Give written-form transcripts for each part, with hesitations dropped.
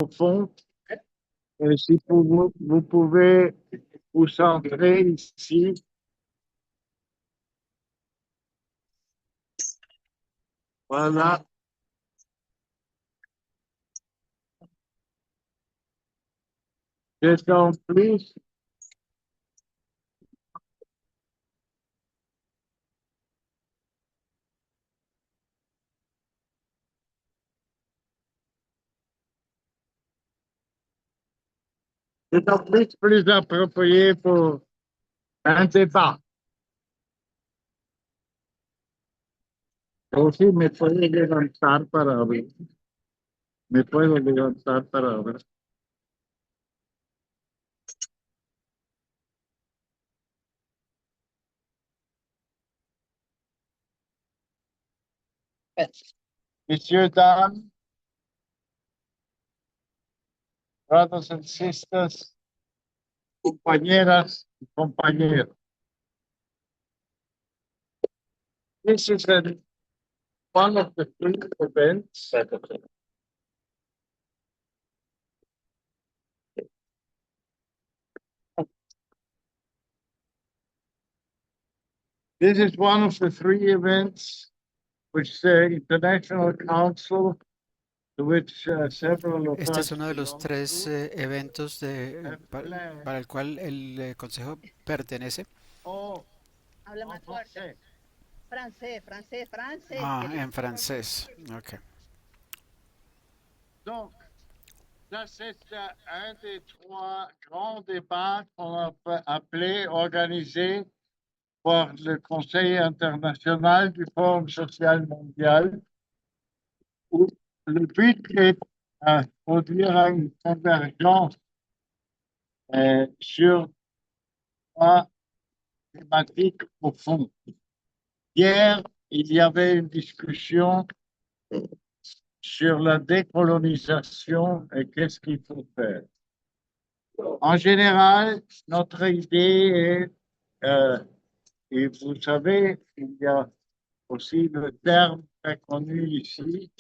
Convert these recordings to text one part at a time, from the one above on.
au fond. Et si vous pouvez vous centrer ici. Voilà. Descends plus. Descends plus approprié pour un débat. O sí, me puedo levantar para ver. Me puedo levantar para ver. Messieurs, dames, brothers and sisters, compañeras y compañeros. This is one of the three events This is one of the three events which the International Council, to which several of Este es us uno de los belong tres to, eventos have planned. para el cual el Consejo pertenece. Oh, Habla en más fuerte. français. Francés, Ah, querido. en francés. Ok. Donc, ça, c'est un des trois grands débats qu'on a appelé, organisé par le Conseil international du Forum social mondial, où le but est de produire une convergence sur trois thématiques au fond. Hier, il y avait une discussion sur la décolonisation et qu'est-ce qu'il faut faire. En général, notre idée est, et vous savez, il y a aussi le terme très connu ici,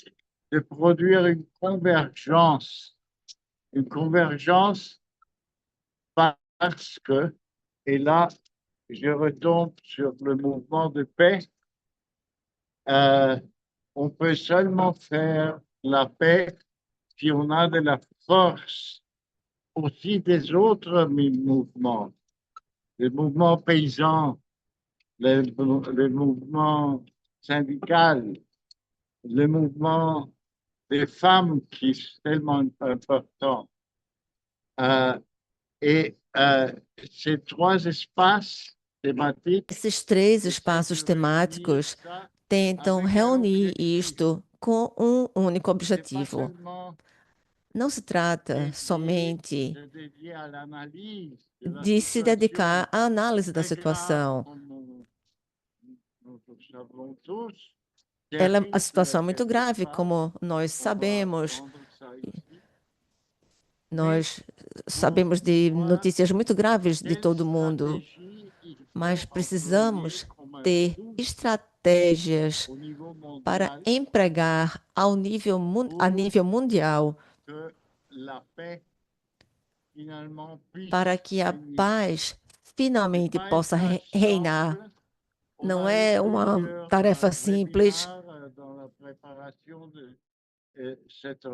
de produire une convergence. Une convergence parce que, et là, je retombe sur le mouvement de paix, on peut seulement faire la paix si on a de la force aussi des autres mouvements, les mouvements paysans, les mouvements syndicaux, le mouvement des femmes qui est tellement important. Et ces trois espaces thématiques Esses três essaient espaços de réunir temáticos ça tentam avec un reunir objectif. isto com um único C'est pas objetivo. seulement Não se trata dédié, somente se dédier à l'analyse de la de se dedicar situation à análise da très grave, situação. comme nous le savons tous, qui A arrive situação é muito quelque grave, part. como nós On va sabemos. prendre ça ici. Mais Nós sabemos de pour moi, notícias muito graves de quelle todo mundo, stratégie il mas faut employer precisamos comme un ter tout estratégias au niveau para mondial empregar a pour nível mundial, que la paix finalement para puisse que a régner. paz C'est finalmente pas une possa tâche reinar. simple. On Não a eu é uma plusieurs tarefa simples. webinaires dans la préparation de cette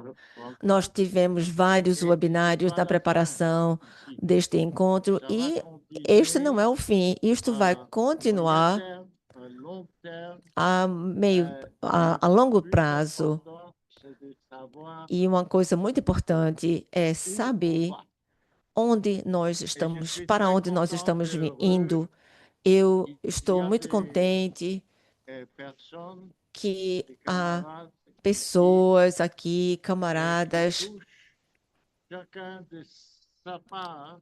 Nós rencontre. tivemos vários Et c'est webinários pas na la fin preparação ici. deste encontro Ça va e este não continuer é o fim. Isto vai à moyen continuar terme, à long terme. a Le longo plus prazo. important, c'est de savoir E uma coisa muito importante é où on saber va. onde nós Et je estamos, suis para très onde nós content estamos et heureux. indo. Eu Il y estou a muito des contente personnes, que des há camarades ici pessoas aqui, qui camaradas, touchent chacun de sa part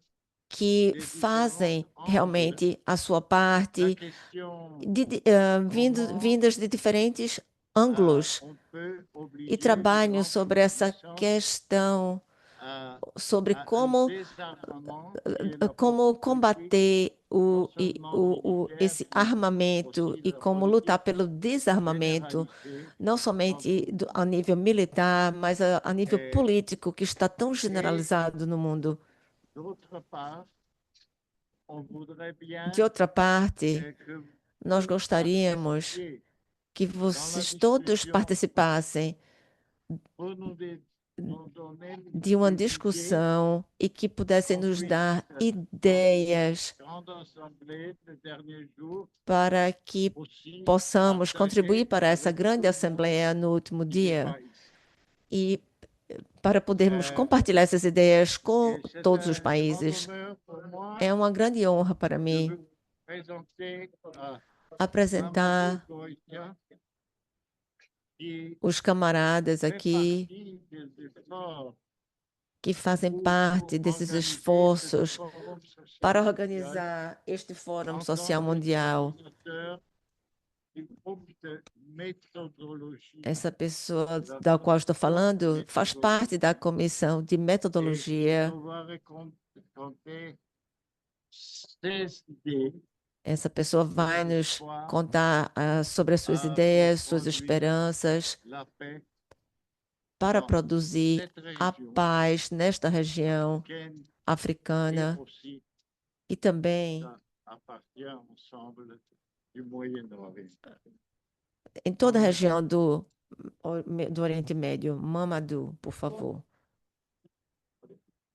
que des différents fazem angles. realmente a sua La parte, question comment vindas de diferentes ângulos, on peut e obliger les trabalham grandes sobre essa puissances questão sobre un como désarmement qui est la como poursuite combater non seulement militaire, esse mais armamento aussi e de la como lutar politique pelo desarmamento, généralisée não dans somente tout le a monde. nível militar, mas a nível Et, político, que está tão et generalizado no mundo. d'autre part, on voudrait De bien outra parte, que nós vous gostaríamos participiez que dans la vocês todos discussion participassem pour nous donner de uma des idées discussão e que pudessem qu'on nos puisse, dar dans ideias cette grande assemblée des derniers jours, para que aussi possamos contribuir partager para essa avec grande tout le monde assembleia no último qui n'est dia pas ici. e para podermos Euh, compartilhar essas ideias com et c'est todos os un grand países. honneur pour moi É uma grande honra para de mim vous présenter à Mamadou apresentar Goïtia, qui os camaradas fait aqui partie des efforts que fazem pour parte desses organiser ce esforços forum social para mondial organizar este Fórum en Social tant que Mundial. coordinateur du groupe de méthodologie Essa pessoa de la da qual estou commission falando faz parte da méthodologie. comissão de Et metodologia. nous va raconter ses idées Essa pessoa vai qui, je nos crois, contar sobre as suas pour ideias, suas conduire esperanças la paix para dans produzir cette a région paz nesta região africaine et africana aussi e também ça appartient au ensemble du Moyen-Orient. em toda a Mamadou. região do Oriente Médio. Mamadou, por favor.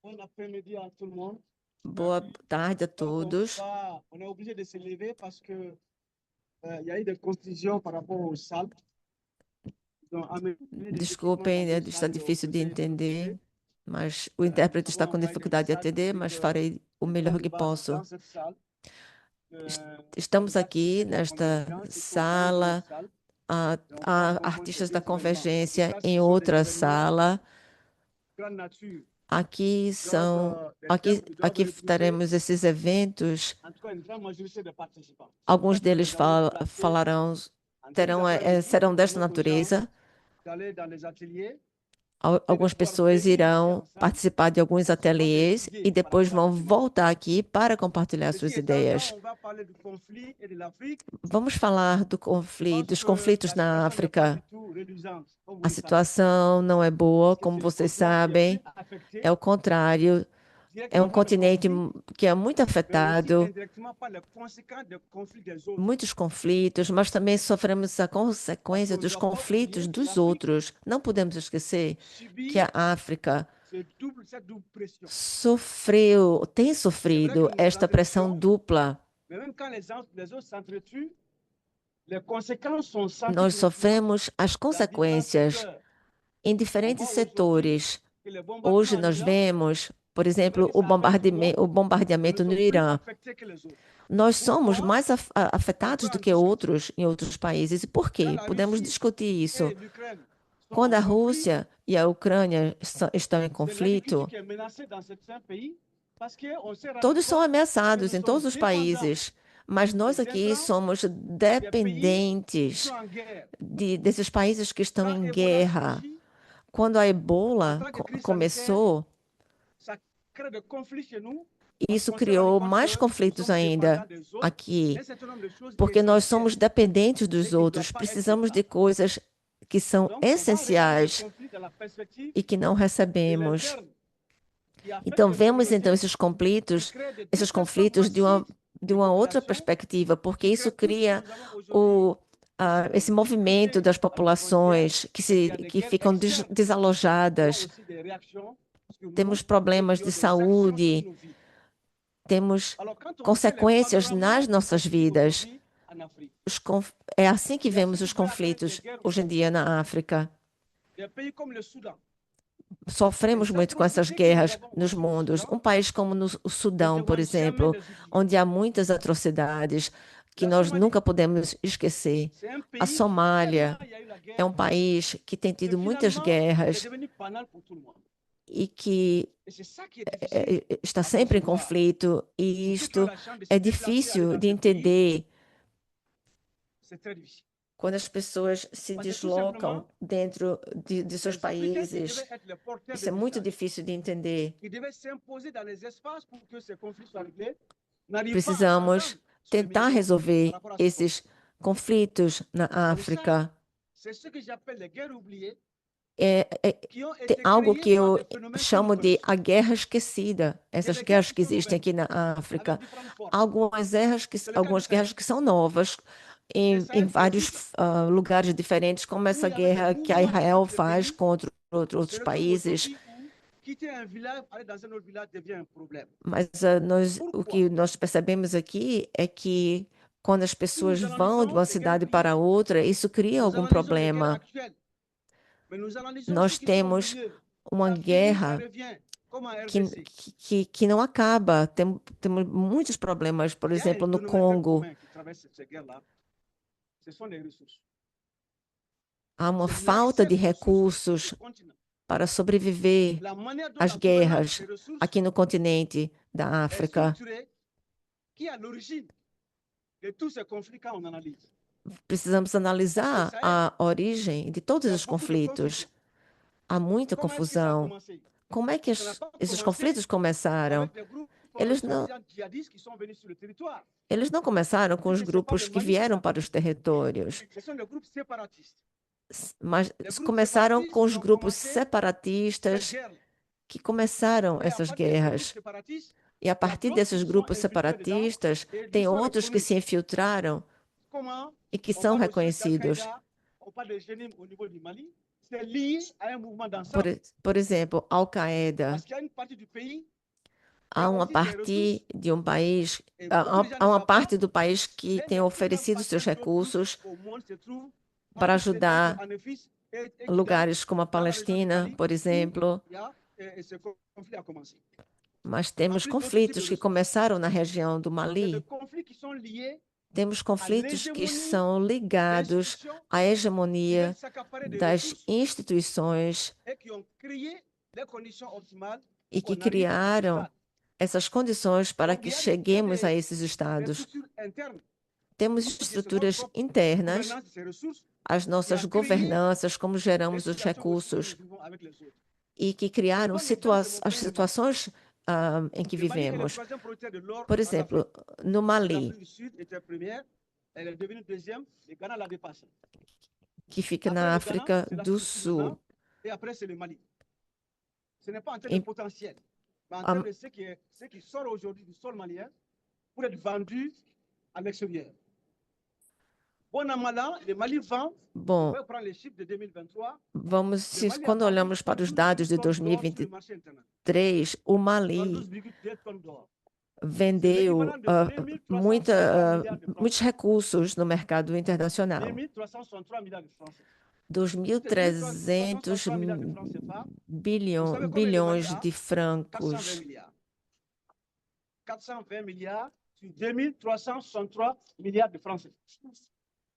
Bon après-midi à tout le monde. Boa tarde a Donc, todos. on est obligé de se lever parce que il y a eu des confusions par rapport aux salles. Ils ont amené des Desculpem, équipements dans des está salles difícil de peut-être entender, privées. mas o intérprete está Nous com avons envoyé des dificuldade de messages entender, pour mas dire farei o que melhor on que va posso. dans cette salle. Estamos les aqui artistes de nesta convergence, ils sont dans une sala, autre salle. há Et on va confondre artistas ces da deux événements. En Convergência tout cas, em ce sont des outra événements sala. de grande nature. Aqui são, aqui teremos esses eventos. En tout cas, une grande majorité de participants. Alguns deles falarão, serão desta natureza. D'aller dans les ateliers. Algumas pessoas irão participar de alguns ateliês e depois vão voltar aqui para compartilhar suas ideias. Vamos falar dos conflitos na África. A situação não é boa, como vocês sabem. É o contrário. É um continente que é muito afetado, muitos conflitos, mas também sofremos a consequência dos conflitos dos outros. Não podemos esquecer que a África tem sofrido esta pressão dupla. Nós sofremos as consequências em diferentes setores. Hoje nós vemos, por exemplo, o bombardeamento no Irã. Nós somos mais afetados do que outros em outros países. E por quê? Podemos discutir isso. Quando a Rússia e a Ucrânia estão em conflito, todos são ameaçados em todos os países. Mas nós aqui somos dependentes desses países que estão em guerra. Quando a Ebola começou, isso criou mais conflitos ainda aqui, porque nós somos dependentes dos outros, precisamos de coisas que são essenciais e que não recebemos. Então, vemos então esses conflitos de uma outra perspectiva, porque isso cria esse movimento das populações que ficam desalojadas. Temos problemas de saúde, temos consequências nas nossas vidas. É assim que vemos os conflitos hoje em dia na África. Sofremos muito com essas guerras nos mundos. Um país como o Sudão, por exemplo, onde há muitas atrocidades que nós nunca podemos esquecer. A Somália é um país que tem tido muitas guerras e que está sempre em conflito, e isto é difícil de entender. quando as pessoas se Parce que tout deslocam simplement, dentro de seus les Africains qui países. devaient être les porteurs Isso de é muito messages, difícil de entender. qui devaient s'imposer dans les espaces pour que ces conflits soient réglés, n'arrivent pas Precisamos ensemble sur le tentar minimum par resolver rapport à ce conflit. esses conflitos na Donc ça, África. c'est ce que j'appelle les guerres oubliées É qui ont tem été algo créées que par eu des phénomènes que nous chamo de connaissons. a guerra esquecida, Il y a essas des guerres guerras qui que sont existem nouvelles, aqui na avec África. différentes formes. C'est le cas du Algumas guerras Sahel. que são novas Le em Sahel vários existe lugares diferentes, como où essa il y avait des guerra que a mouvements Israel entre les faz pays. contra outros C'est le cas países. aujourd'hui où quitter un village, aller dans un autre village devient un problème. Mas o que nós percebemos aqui é que quando as pessoas nous vão de uma analysons les cidade guerres para outra, isso cria Nous algum analysons les guerres problema. actuelles, mais nous analysons Nós ceux qui sont au temos milieu. uma La Syrie, guerra elle revient, comme en que, RDC. que não acaba. Temos muitos problemas, por Il y a un exemplo, no dénominateur Congo. commun qui traverse ces guerres-là. Ce sont les ressources. Há uma C'est falta de l'accès aux ressources recursos du continent. para sobreviver La manière dont às la gouvernance de guerras ces ressources aqui no continente da est África. structurée, qui est à l'origine de tous ces conflits quand on analyse. Precisamos analisar a origem de todos Il y a os beaucoup de conflitos. confusion. Há muita Comment est-ce que ça a confusão. commencé? Como é que Ça n'a pas esses commencé conflitos começaram? avec les groupes Eles não, soi-disant djihadistes qui sont venus sur le territoire. eles não começaram com os Puisque c'est pas grupos le que Mali vieram qui para os territórios, Ce sont les groupes séparatistes. mas Les groupes começaram com os séparatistes ont grupos commencé cette separatistas guerre. que começaram Et à essas partir de ces groupes guerras. séparatistes, E a partir d'autres desses qui se sont grupos infiltrés dedans separatistas, et ils tem sont outros que reconnus. se infiltraram Comment e que on são parle aussi reconhecidos. d'Al-Qaïda, on parle de Jénim au niveau du Mali, c'est lié à un mouvement Por, d'ensemble. por exemplo, Al-Qaeda. Parce qu'il y a une partie du pays qui Há a uma aussi ses ressources parte de um país, et beaucoup de gens há ne uma savent pas. parte do país que Un tem des plus grands oferecido seus bassins d'eau douce recursos au monde se trouve para entre Ceuta ajudar et Anefis et Kidal, lugares como a dans la région du Palestina, Mali, por où exemplo. il y a, ce conflit a commencé. Mas En temos plus d'autres types de conflitos que ressources. começaram na região do C'est des Mali. conflits qui sont liés Temos à conflitos que l'hégémonie são des ligados institutions à qui hegemonia veulent s'accaparer des das ressources instituições et qui ont créé les conditions optimales e pour que qu'on arrive à ce criaram stade. essas condições para Donc, que il y a cheguemos a des esses estados. structures internes Temos qui, de notre estruturas propre internas, gouvernance de ces ressources, as qui nossas a créé governanças, como les geramos os situations où nous recursos, vivons avec les autres. e que criaram Je donne l'exemple de mon as pays, le Mali. situações em que Le Mali est le vivemos. troisième producteur de l'or Por en exemplo, Afrique. no Mali, L'Afrique du Sud était première, elle est devenue deuxième, le Ghana l'a dépassé. que fica Après na le Ghana, África c'est do l'Afrique du Sud Sul. maintenant, et après c'est le Mali. Ce n'est pas en termes de Et- potentiel, mais en Am- termes de ce qui sort aujourd'hui du sol malien pour être vendu à l'extérieur. Bon an, mal an, le Mali vend, Bom, on va prendre les chiffres de 2023, quando olhamos para os dados de 2023, o Mali 12,2 tonnes d'or. vendeu muitos recursos no mercado internacional. 2.363 milliards de francs. 2.300 bilhões de 420 francos. milliards. 420 milliards sur 2.363 milliards de francs.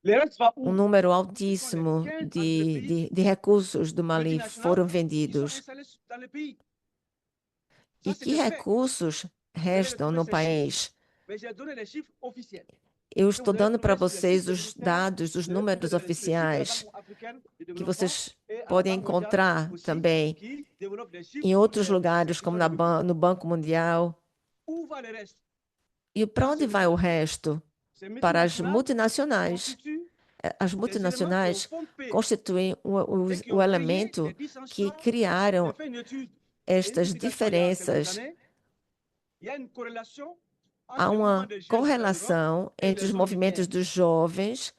Le reste va où? Número altíssimo de recursos do Mali foram Qui sont vendidos. installés dans le pays. E Ça, c'est que des faits. recursos restam no país? Mais j'ai donné les chiffres officiels. Eu estou dando para vocês os dados, os números oficiais, que vocês podem encontrar também em outros lugares, como no Banco Mundial. E para onde vai o resto? Para as multinacionais. As multinacionais constituem o elemento que criaram estas diferenças. Há uma correlação entre os movimentos dos jovens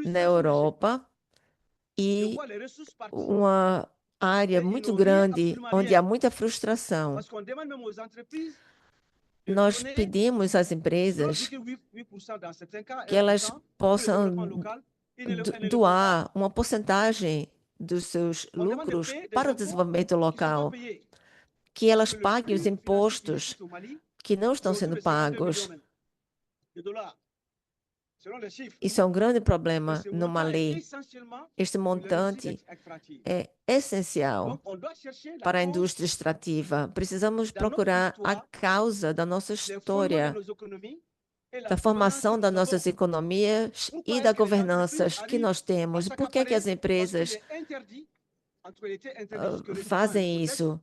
na Europa e uma área muito grande onde há muita frustração. Nós pedimos às empresas que elas possam doar uma porcentagem dos seus lucros para o desenvolvimento local, que elas paguem os impostos que não estão sendo pagos. Isso é um grande problema no Mali. Este montante é essencial para a indústria extrativa. Precisamos procurar a causa da nossa história da formação das nossas economias e da governança que nós temos. Por que que as empresas fazem isso?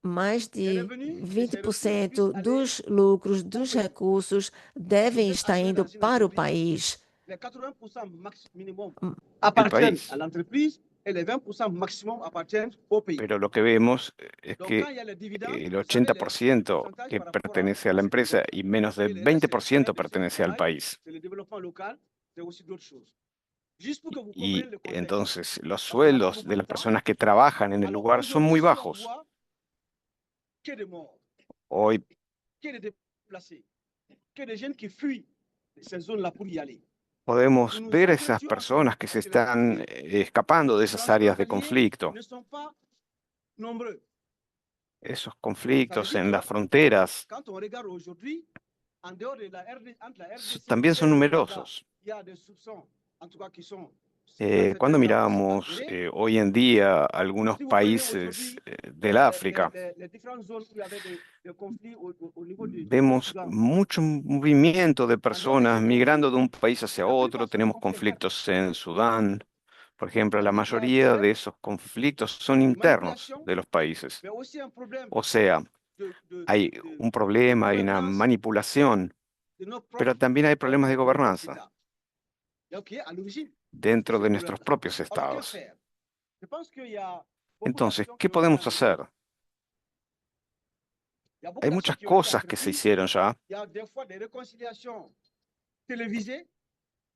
Mais de 20% dos lucros, dos recursos, devem estar indo para o país. Les 80% minimum El appartiennent país. à l'entreprise et les 20% maximum appartiennent au pays. Pero lo que vemos es Donc, que quand il y a les dividendes, el vous savez, les 80% pourcentages que par rapport pertenece a la ces empresa dividendes. y menos del Et le reste, c'est 20% l'aide, c'est le pertenece al travail, país. c'est le développement local, c'est aussi d'autres choses. Juste pour que vous Y compreniez le contexte. entonces los Parce qu'on n'a pas sueldos beaucoup de de las temps. personas que trabajan en el Alors, lugar son aujourd'hui, muy si on bajos. voit que des morts, Hoy que des déplacés, que des jeunes qui fuient ces zones-là pour y aller. podemos Nous nous ver a esas entretuons personas ensemble que se parce que les están conflits escapando de esas áreas de transfrontaliers conflicto, ne sont pas nombreux. esos Ça veut conflictos dire en que las fronteras quand on regarde aujourd'hui, en dehors de la entre la RDC también et son le Rwanda, numerosos. il y a des soupçons, en tout cas qui sont Cuando certainement sont miramos avérés. hoy en día algunos Si vous prenez países aujourd'hui del África, les différentes zones où il y avait des conflits au niveau du vemos Soudan, mucho movimiento de en dehors de personas ces migrando de conflits, un país hacia la otro. plupart sont Tenemos conflits internes. conflictos en Sudán, por ejemplo, la C'est-à-dire qu'il y a un mayoría problème de esos conflictos son de internos manipulation, de los países. mais aussi un problème O sea, hay un problema, hay una gouvernance manipulación, de nos pero propres también hay problemas de de nos propres gobernanza États. Donc, qui est à l'origine de dentro ces de nuestros problèmes-là. propios Alors, que estados. faire? Je pense qu'il y a beaucoup Entonces, d'actions ¿qué qui ont été podemos entreprises. hacer? Il y a beaucoup Hay d'actions muchas qui ont été cosas que se entreprises. hicieron ya. Il y a des fois des réconciliations télévisées,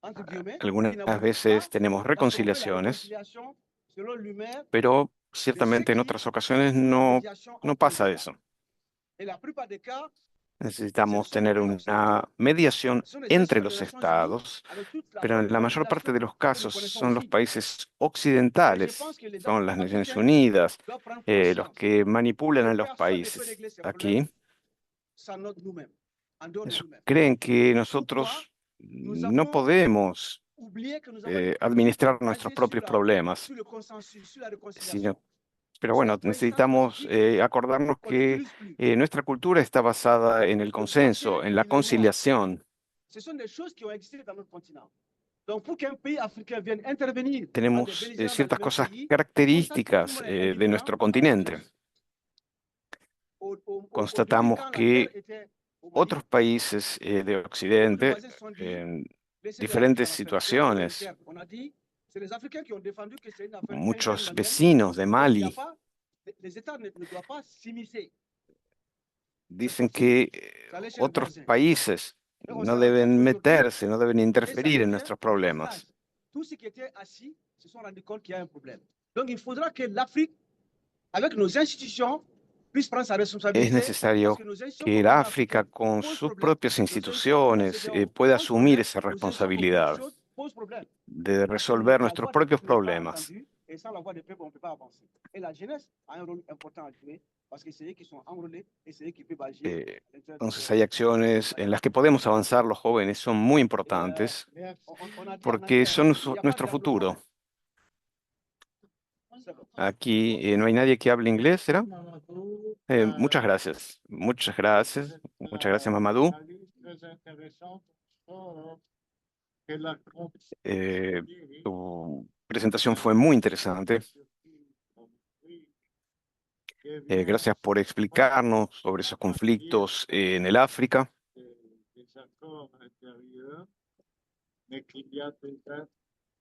entre guillemets, qui Algunas n'aboutissent veces pas, tenemos parce qu'on veut la reconciliaciones, réconciliation selon l'humeur pero de ciertamente en ceux otras qui, ocasiones par la no, médiation, no ont pasa président. eso. Et la plupart des cas, ce Necesitamos sont des tener États una occidentaux. mediación Ce sont des entre institutions los des Nations Unies estados, avec toute la pero bonne en la mayor parte de coordination los que nous casos connaissons son los aussi. países Et je occidentales, pense que les son las Naciones Africains Unidas, doivent prendre los conscience que manipulan que a los personne ne peut países régler ces aquí. problèmes sans nous-mêmes, en dehors de Ellos nous-mêmes. creen que Pourquoi nosotros nous no avons podemos oublié que nous avons une politique administrar nuestros basée propios problemas, sur le consensus, sur la sino réconciliation. pero bueno, Cette coexistence necesitamos pacifique, acordarnos on que n'utilise plus. nuestra cultura está basada en el Le consenso, boiter en la et le noir, conciliación. ce sont des choses qui ont existé dans notre continent. Donc, pour qu'un pays africain vienne intervenir à des Tenemos belligérants dans ciertas le même cosas pays, on constate que tout características le monde est de nuestro indifférent à la continente. chose. Au début, Constatamos quand la que guerre était au Mali, otros países de tous les Occidente, voisins se sont dit, en laissez-le diferentes dans l'affaire. C'est la guerre situaciones, interne. On a dit, c'est les Africains qui ont défendu que c'est une affaire interne muchos malienne. vecinos de Donc, il y a Mali pas, les États ne doivent pas s'immiscer. dicen que C'est aller chez le otros voisin. países Et on no s'est rendu compte deben qu'aujourd'hui, meterse, no deben et ça interferir en devient nuestros un problemas. blocage. Tous ceux qui étaient assis se sont rendus compte qu'il y a un problème. Donc, il faudra que l'Afrique, avec nos institutions, puisse prendre sa Es responsabilité parce necesario que nos institutions que el gouvernementales África, africaines con posent sus problème. propias Nos institutions comme la instituciones, CEDEAO pueda posent asumir problème. esa Nos institutions comme beaucoup responsabilidad de choses posent problème. de Parce que resolver la nuestros voix des propios peuples n'est pas problemas. entendue et sans la voix des peuples, on ne peut pas avancer. Et la jeunesse a un rôle important à jouer parce que c'est eux qui sont enrôlés et c'est eux qui peuvent agir Eh, à l'intérieur Entonces de hay acciones en las que podemos avanzar los jóvenes, son muy importantes Merci. on a dit en porque anglais, son il n'y a pas de nuestro développement. futuro. Aquí no hay nadie que hable inglés, ¿será? Mamadou, Muchas gracias. Muchas gracias. Muchas gracias, Mamadou. analyse très intéressante. Que la Eh, complexité Tu presentación fue muy interesante. Gracias por explicarnos sobre esos conflictos en el África. des accords intérieurs, mais qu'il y a des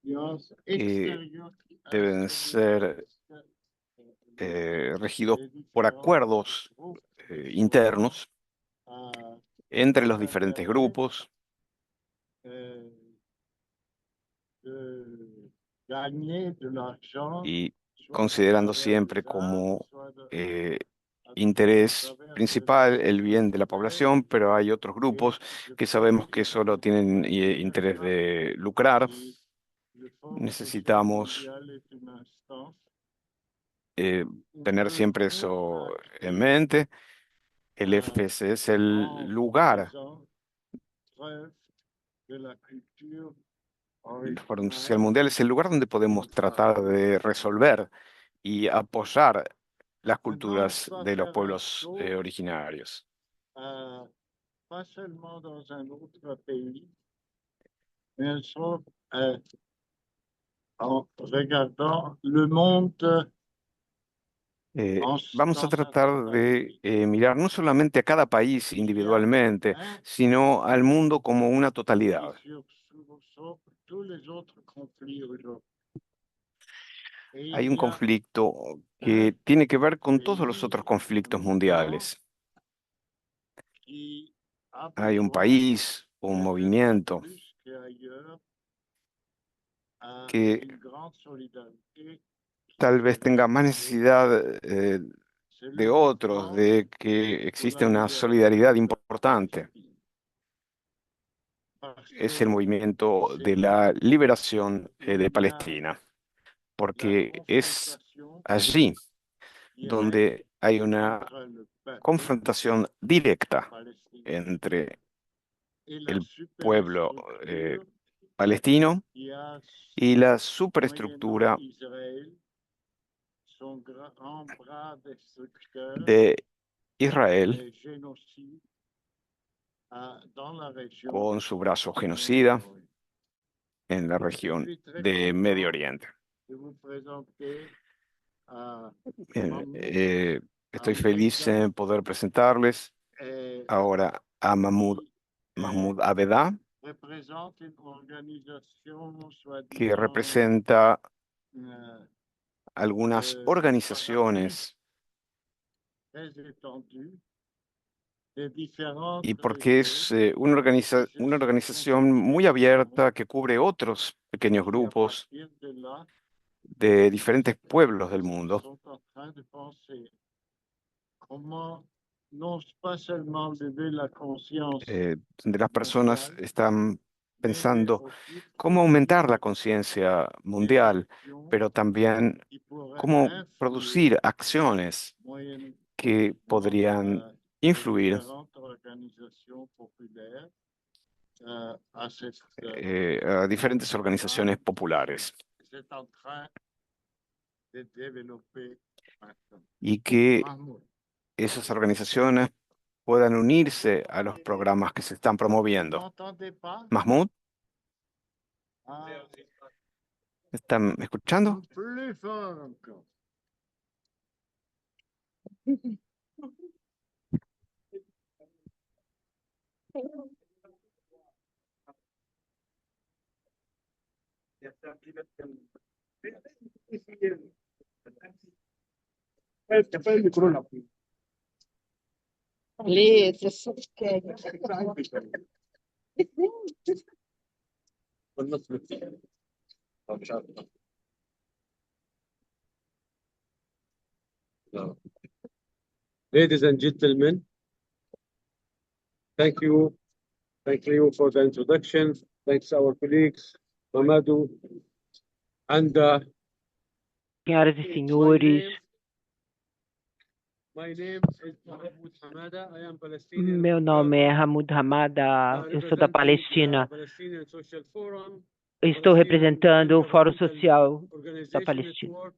influences extérieures qui Deben ser regidos por acuerdos internos entre los diferentes grupos de gagner de l'argent, y soit considerando à travers siempre les como armes, soit à interés travers principal el bien de la población, pero hay otros grupos que sabemos que solo tienen interés de lucrar. le Fonds Necesitamos social mondial est une instance tener siempre eso en mente. El FS es el lugar, de la culture el Foro Social Mundial es el lugar donde podemos tratar de resolver y apoyar las culturas de los pueblos originarios. pas seulement dans un autre pays, mais elles sont en regardant le monde Vamos a dans sa tratar de totalité. mirar no solamente a cada país Il y a individualmente, un sino al conflit mundo como una qui totalidad. sur tous les autres conflits aujourd'hui. Et Hay il un y a conflicto un que tiene que ver con todos los pays, otros conflictos un mouvement mundiales. qui a Hay un besoin país, un peut-être movimiento plus qu'ailleurs que d'une grande solidarité qui tal vez tenga más existerait. necesidad C'est de le otros, mouvement de que pour existe la una libération solidaridad de la importante. Palestine. Parce Es el que movimiento c'est de là la liberación où de il y a Palestina, la porque es confrontation allí directe donde hay una entre le peuple confrontación directa palestinien entre et la el pueblo superstructure palestino qui a y la moyennant superestructura Israël son grand bras destructeur de Israel et génocide dans la région con su brazo du genocida Moyen-Orient. en la Je región suis très de Medio content Oriente. de vous présenter à Bien, Mahmoud estoy feliz en poder presentarles et ahora a qui Mahmoud Abedá, représente une organisation que soi-disant representa euh, algunas organizaciones très étendue de différentes y porque régions es et je una suis organización muy content abierta que cubre otros pequeños si à grupos partir de là, de diferentes pueblos del ils mundo, sont en train de penser comment non pas seulement lever la conscience donde las personas mondiale, están mais de pensando aussi cómo aumentar la produire conciencia des mundial, actions pero también qui pourraient cómo influer producir acciones moyennement que podrían les influir différentes organisations populaires à cette a diferentes là, organizaciones populares c'est en train de développer maintenant. y que Mahmoud, esas organizaciones puedan unirse a los programas que se están vous promoviendo. m'entendez pas? Mahmoud, Ah, ¿están escuchando? plus fort encore. Pas le micro là. Beleza, só quer. Ladies and gentlemen, thank you. Thank you for the introduction. Thanks our colleagues, Mamadou, and Senhoras e senhores, my name is Mahmoud Hamada. I am Palestinian. meu nome é Hamoud Hamada, eu sou da Palestina. Palestinian Social Forum. Estou representando o Fórum Social da Palestina.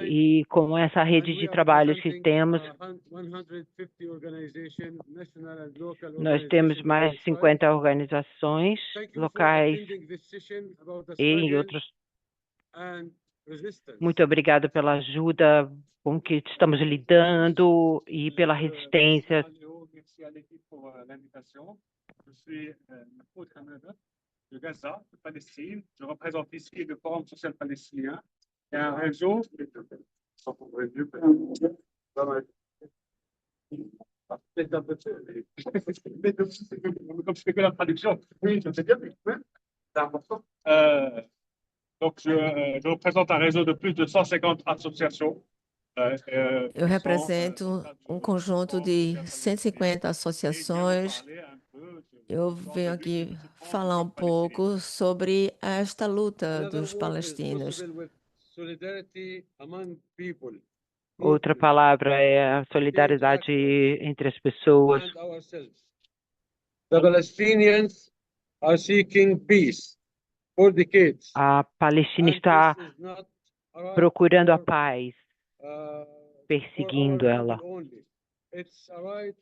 E com essa rede de trabalhos que temos, nós temos mais de 50 organizações locais e em outros. Muito obrigado pela ajuda com que estamos lidando e pela resistência. De Gaza, de Palestine. Je représente ici le Forum social palestinien et un réseau. Comme je fais que la traduction, oui, je sais bien. Donc, je représente un réseau de plus de 150 associations. Eu represento um conjunto de 150 associações. Eu venho aqui falar um pouco sobre esta luta dos palestinos. Outra palavra é a solidariedade entre as pessoas. The Palestinians are seeking peace for decades. A Palestina está procurando a paz, perseguindo ela.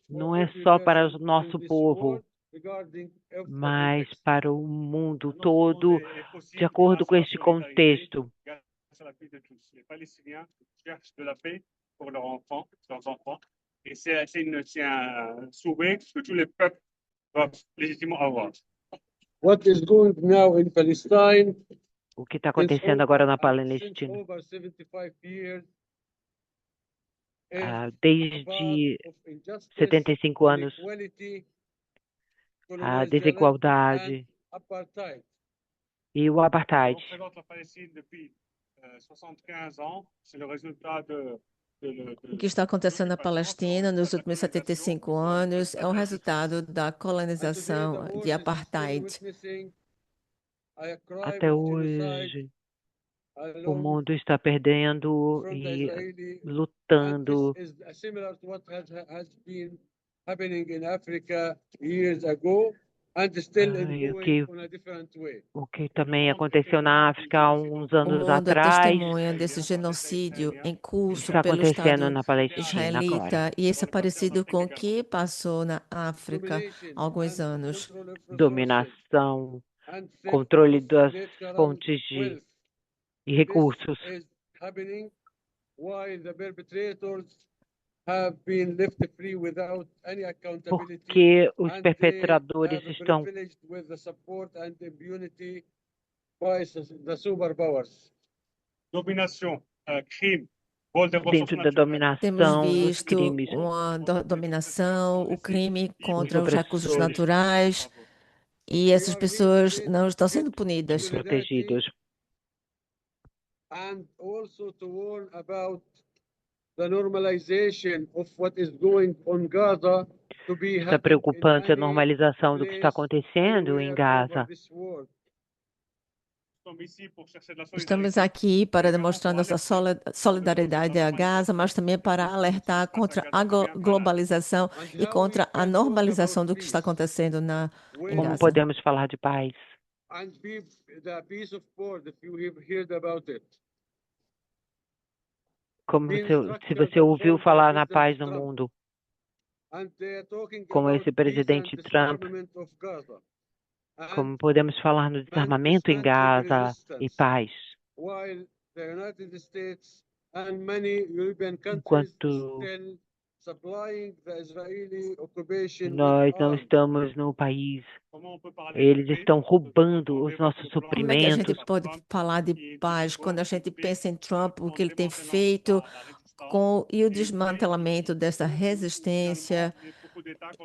não é só para o nosso povo, mas para o mundo todo, de acordo com este contexto. grâce à la paix de tous. Les Palestiniens cherchent de la paix pour leurs enfants, et c'est un souhait que tous les peuples doivent légitimement avoir. What is going now in Palestine? O que está acontecendo agora na Palestina? Over 75 years, Desde 75 anos, a desigualdade e o apartheid. On représente la Palestine depuis 75 ans. C'est le résultat de O que está acontecendo na Palestina nos últimos 75 anos é o resultado da colonização de apartheid. Até hoje, o mundo está perdendo e lutando. O que também aconteceu na África há uns O anos mundo é atrás testemunha desse genocídio em curso está pelo acontecendo Estado na Palestina agora. israelita, e isso é parecido com o que passou na África há alguns anos. Dominação, controle das fontes e recursos. Porque os perpetradores estão dominação, crime, vol des ressources dentro da naturelles. Temos dominação dos visto crimes uma dominação, o crime contra os recursos opressores. naturais, e essas pessoas não estão sendo punidas. Protegidos. And also to warn about the normalization of what is going on Gaza to be Está happening preocupante a in any normalização do que está place, acontecendo em anywhere Gaza. over this world. Estamos aqui para demonstrar nossa solidariedade a Gaza, mas também para alertar contra a globalização e contra a normalização do que está acontecendo em Como Gaza. podemos falar de paz? And the peace of board, if you have heard about it. Como se você ouviu falar na paz no mundo, And they are talking com about esse peace and presidente Trump, disarmament of Gaza. And como podemos falar no desarmamento em Gaza e paz, while the United States and many European countries enquanto still supplying the Israeli occupation nós with não arms. estamos no país, eles estão roubando os nossos Como é que a gente suprimentos. pode falar de paz quando a gente pensa em Trump, o que ele tem feito e o desmantelamento dessa resistência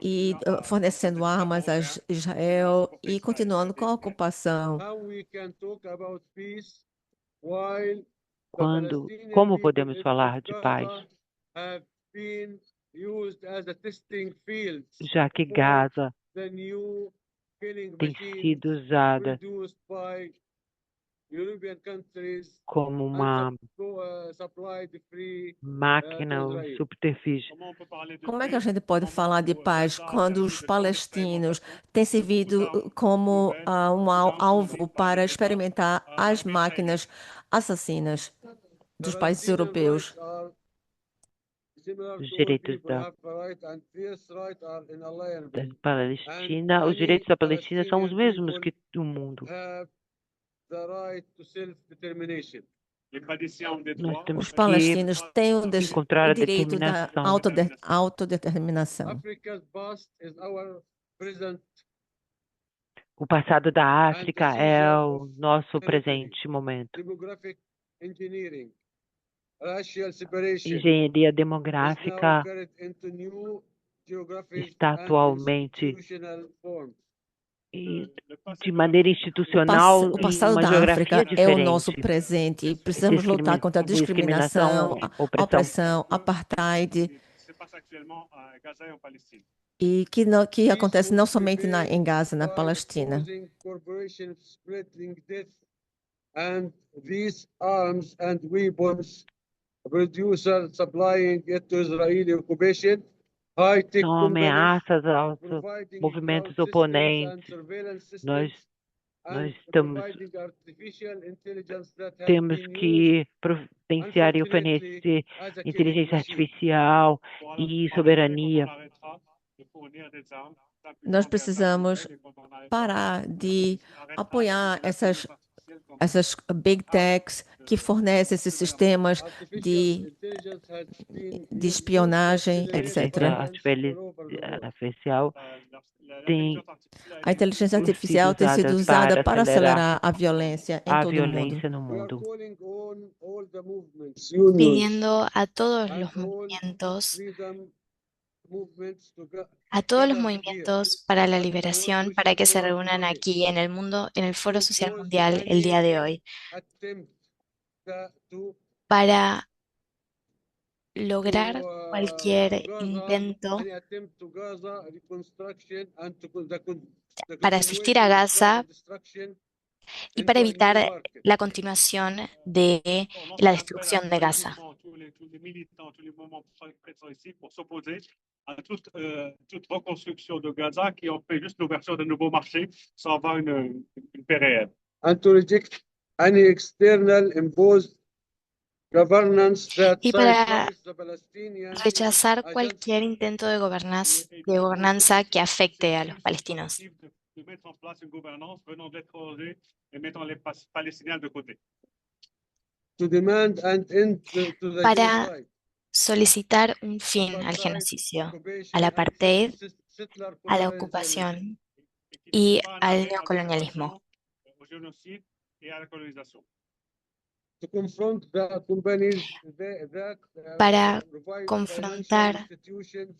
e fornecendo armas a Israel e continuando com a ocupação? How we can talk about peace while the Como Palestinian podemos people falar of de Gaza paz, have been used as a testing field já que Gaza the new killing tem machines sido usada produced by European countries como uma and supplied free máquina, to um Israel. subterfúgio? Como é que a gente pode falar de paz quando os palestinos têm servido como um alvo para experimentar as máquinas assassinas dos países europeus? Os direitos da Palestina, os direitos da Palestina são os mesmos que do mundo. Nós temos Os que palestinos têm encontrar o a direito da determinação. autodeterminação. Africa's past is our present. O passado da África é o nosso presente momento. Demographic engineering, racial separation Engenharia is now demográfica carried into new geographic está and atualmente institutional forms. de maneira institucional O em passado uma da geografia África é o nosso diferente. presente e precisamos lutar contra a discriminação, a opressão, apartheid, Se passe actuellement à Gaza et en Palestine. e que acontece não somente em Gaza, na Palestina. Causing corporations spreading death and these arms and weapons producers supplying it to Israeli occupation. High-tech São companies ameaças aos providing movimentos ground systems and oponentes. surveillance Nós systems Nós temos que providenciar e oferecer inteligência artificial e soberania. Nós precisamos parar de apoiar essas big techs que fornecem esses sistemas de espionagem, etc. Artificial tem A inteligência artificial sido tem sido usada usada para acelerar a violência em a todo o mundo. violência no mundo. Pidiendo a todos los movimientos para la liberación, para que se reúnan aquí en el mundo, en el Foro Social Mundial el día de hoy, para lograr cualquier intento para asistir a Gaza y para evitar la continuación de la destrucción de Gaza. À toute reconstruction de Gaza qui en fait juste l'ouverture de nouveaux marchés sans avoir une paix réelle. And to reject any external imposed governance that Y para sidelines the Palestinians rechazar cualquier intento de gobernanza que afecte a los palestinos. De mettre en place une gouvernance venant de l'étranger et mettant les Palestiniens de côté. to demand an end to the Para genocide, solicitar un fin al genocidio, al apartheid, a la ocupación y al neocolonialismo. Au génocide et à la colonisation. to confront the companies Para provide confrontar financial institutions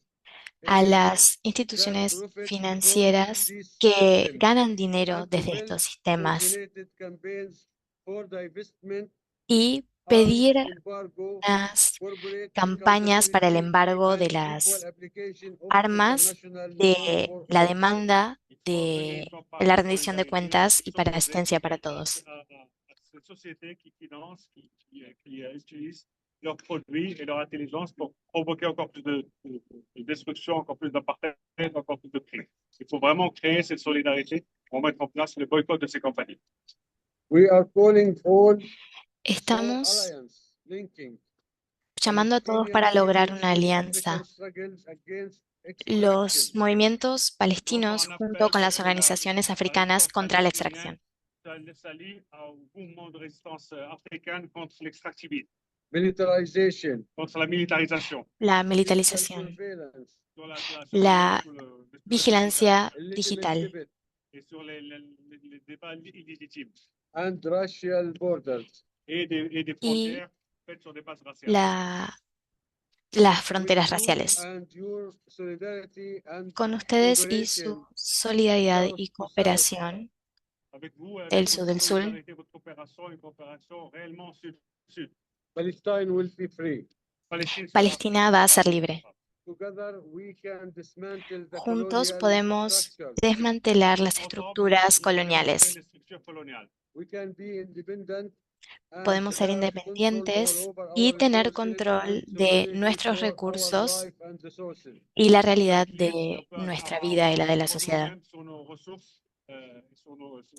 a las instituciones financieras que ganan dinero desde estos sistemas coordinated campaigns for divestment, y pedir embargo, unas corporate campañas para el embargo de and las equal application of armas, international de law for la all. demanda, de la rendición de cuentas y para asistencia para todos. Cette société qui finance, qui utilise leurs produits et leur intelligence pour provoquer encore plus de destruction, encore plus d'apartheid, encore plus de crimes. Il faut vraiment créer cette solidarité pour mettre en place le boycott de ces compagnies. We are calling all Estamos alliance linking llamando a todos para lograr una alianza. struggles against Los movimientos palestinos junto con las organizaciones africanas contra la extracción. S'allie au mouvement de résistance africaine contre l'extractivisme, militarization, contre la militarisation, La militarización, surveillance, sur la sur le vigilancia illegitimate digital debate, et sur les débats illégitimes and racial borders. et des frontières faites sur des bases raciales. las fronteras raciales. And your solidarity and Con ustedes y cooperation, su solidaridad y cooperación, Avec vous, avec el Sur del Sur, solidarité, votre coopération, une coopération réellement sud-sud. Palestine will be free. Palestina va a ser libre. Together we can dismantle the Juntos colonial podemos structures. desmantelar las estructuras coloniales. We can be independent and Podemos ser have independientes control over y our tener resources control and de sovereignty nuestros for our recursos life and resources. y la realidad de nuestra vida y la de la sociedad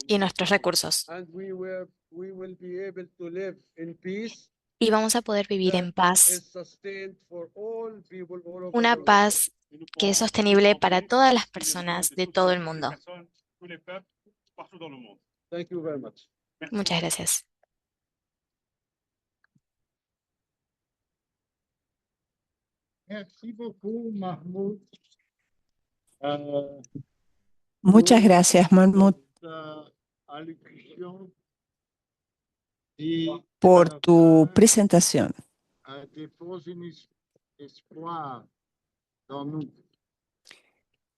y nuestros recursos. And we will be able to live in peace Y vamos a poder vivir en paz, is sustained for all people all over una the world. paz que es sostenible para todas las personas de todo el mundo. Thank you very much. Muchas gracias. Merci beaucoup, Mahmoud. Muchas gracias, Mahmoud, Allocution qui por tu presentación dépose un espoir dans nous.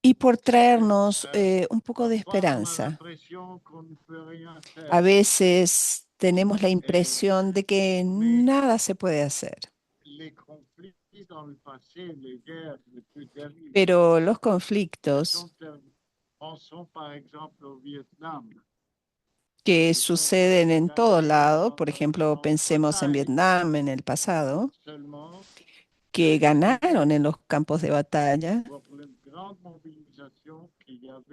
y por traernos un poco de esperanza. L'impression qu'on ne peut rien faire. A veces tenemos la impresión de que nada se puede hacer, Les conflits dans le passé, les guerres les plus terribles, pero los conflictos pensons par exemple au Vietnam. que suceden en todo lado, por ejemplo, pensemos en Vietnam en el pasado, Seulement que ganaron en los campos de batalla pour la grande mobilisation qu'il y avait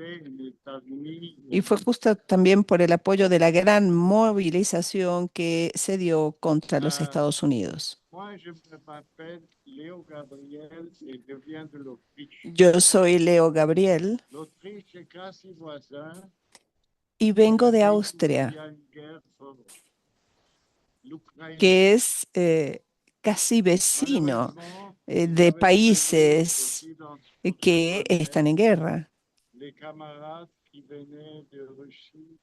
Y fue justo también por el apoyo de la gran movilización que se dio contra los Estados Unidos. Moi, je m'appelle Léo Gabriel et je viens de l'Autriche. Yo soy Leo Gabriel L'Autriche est quasi voisin. y vengo de Il y Austria, a une guerre pour l'Ukraine. que es casi vecino Malheureusement, de il avait prévu países aussi dans ce que protocole están en guerra. les camarades qui venaient de Russie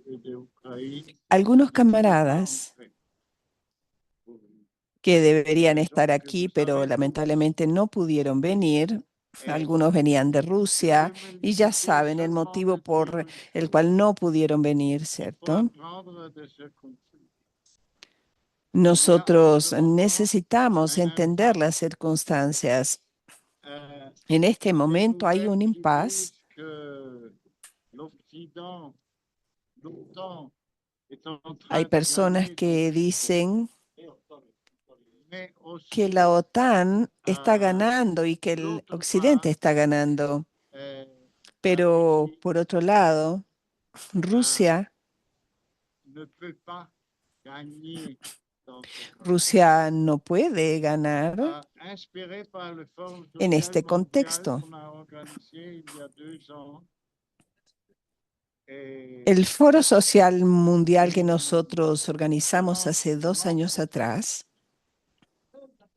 et d'Ukraine. Algunos qui ne sont pas camaradas entrés. que deberían estar aquí, pero lamentablemente no pudieron venir. Algunos venían de Rusia y ya saben el motivo por el cual no pudieron venir, Pour ¿cierto? apprendre de ce conflit. Nosotros necesitamos entender las circunstancias. En este Des momento hay un nouvelles qui impasse. disent que l'Occident, l'OTAN est en Hay train de personas gagner que dans dicen mais aussi que la OTAN está ganando y que el d'autre Occidente part, está ganando. la Pero Russie por otro lado, Rusia ne peut pas gagner dans ce conflit. Rusia no puede ganar Inspiré par le Forum en social este mondial contexto. qu'on a organisé il y a 2 ans. El Foro Social Mundial que nosotros organizamos hace 2 años atrás,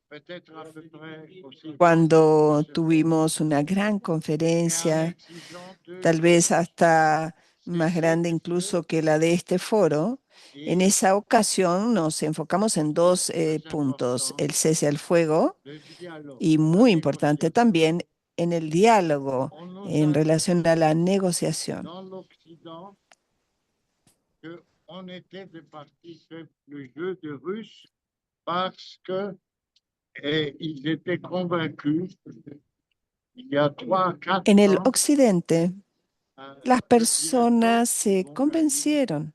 Peut-être à peu près aussi grand cuando que ce forum. tuvimos una gran Et en conferencia, exigeant 2 tal vez hasta más cessez grande le feu incluso que la de este foro, en et esa ocasión nos enfocamos en dos plus puntos, important, el cese al fuego le dialogue, y la muy importante négociation. también en el diálogo On nous en a relación a la dit negociación. dans l'Occident qu'on était des partis que le jeu de Russes parce que ils étaient convaincus il y a 3 4 En el ans occidente, las que bientôt personas ils se vont gagner convencieron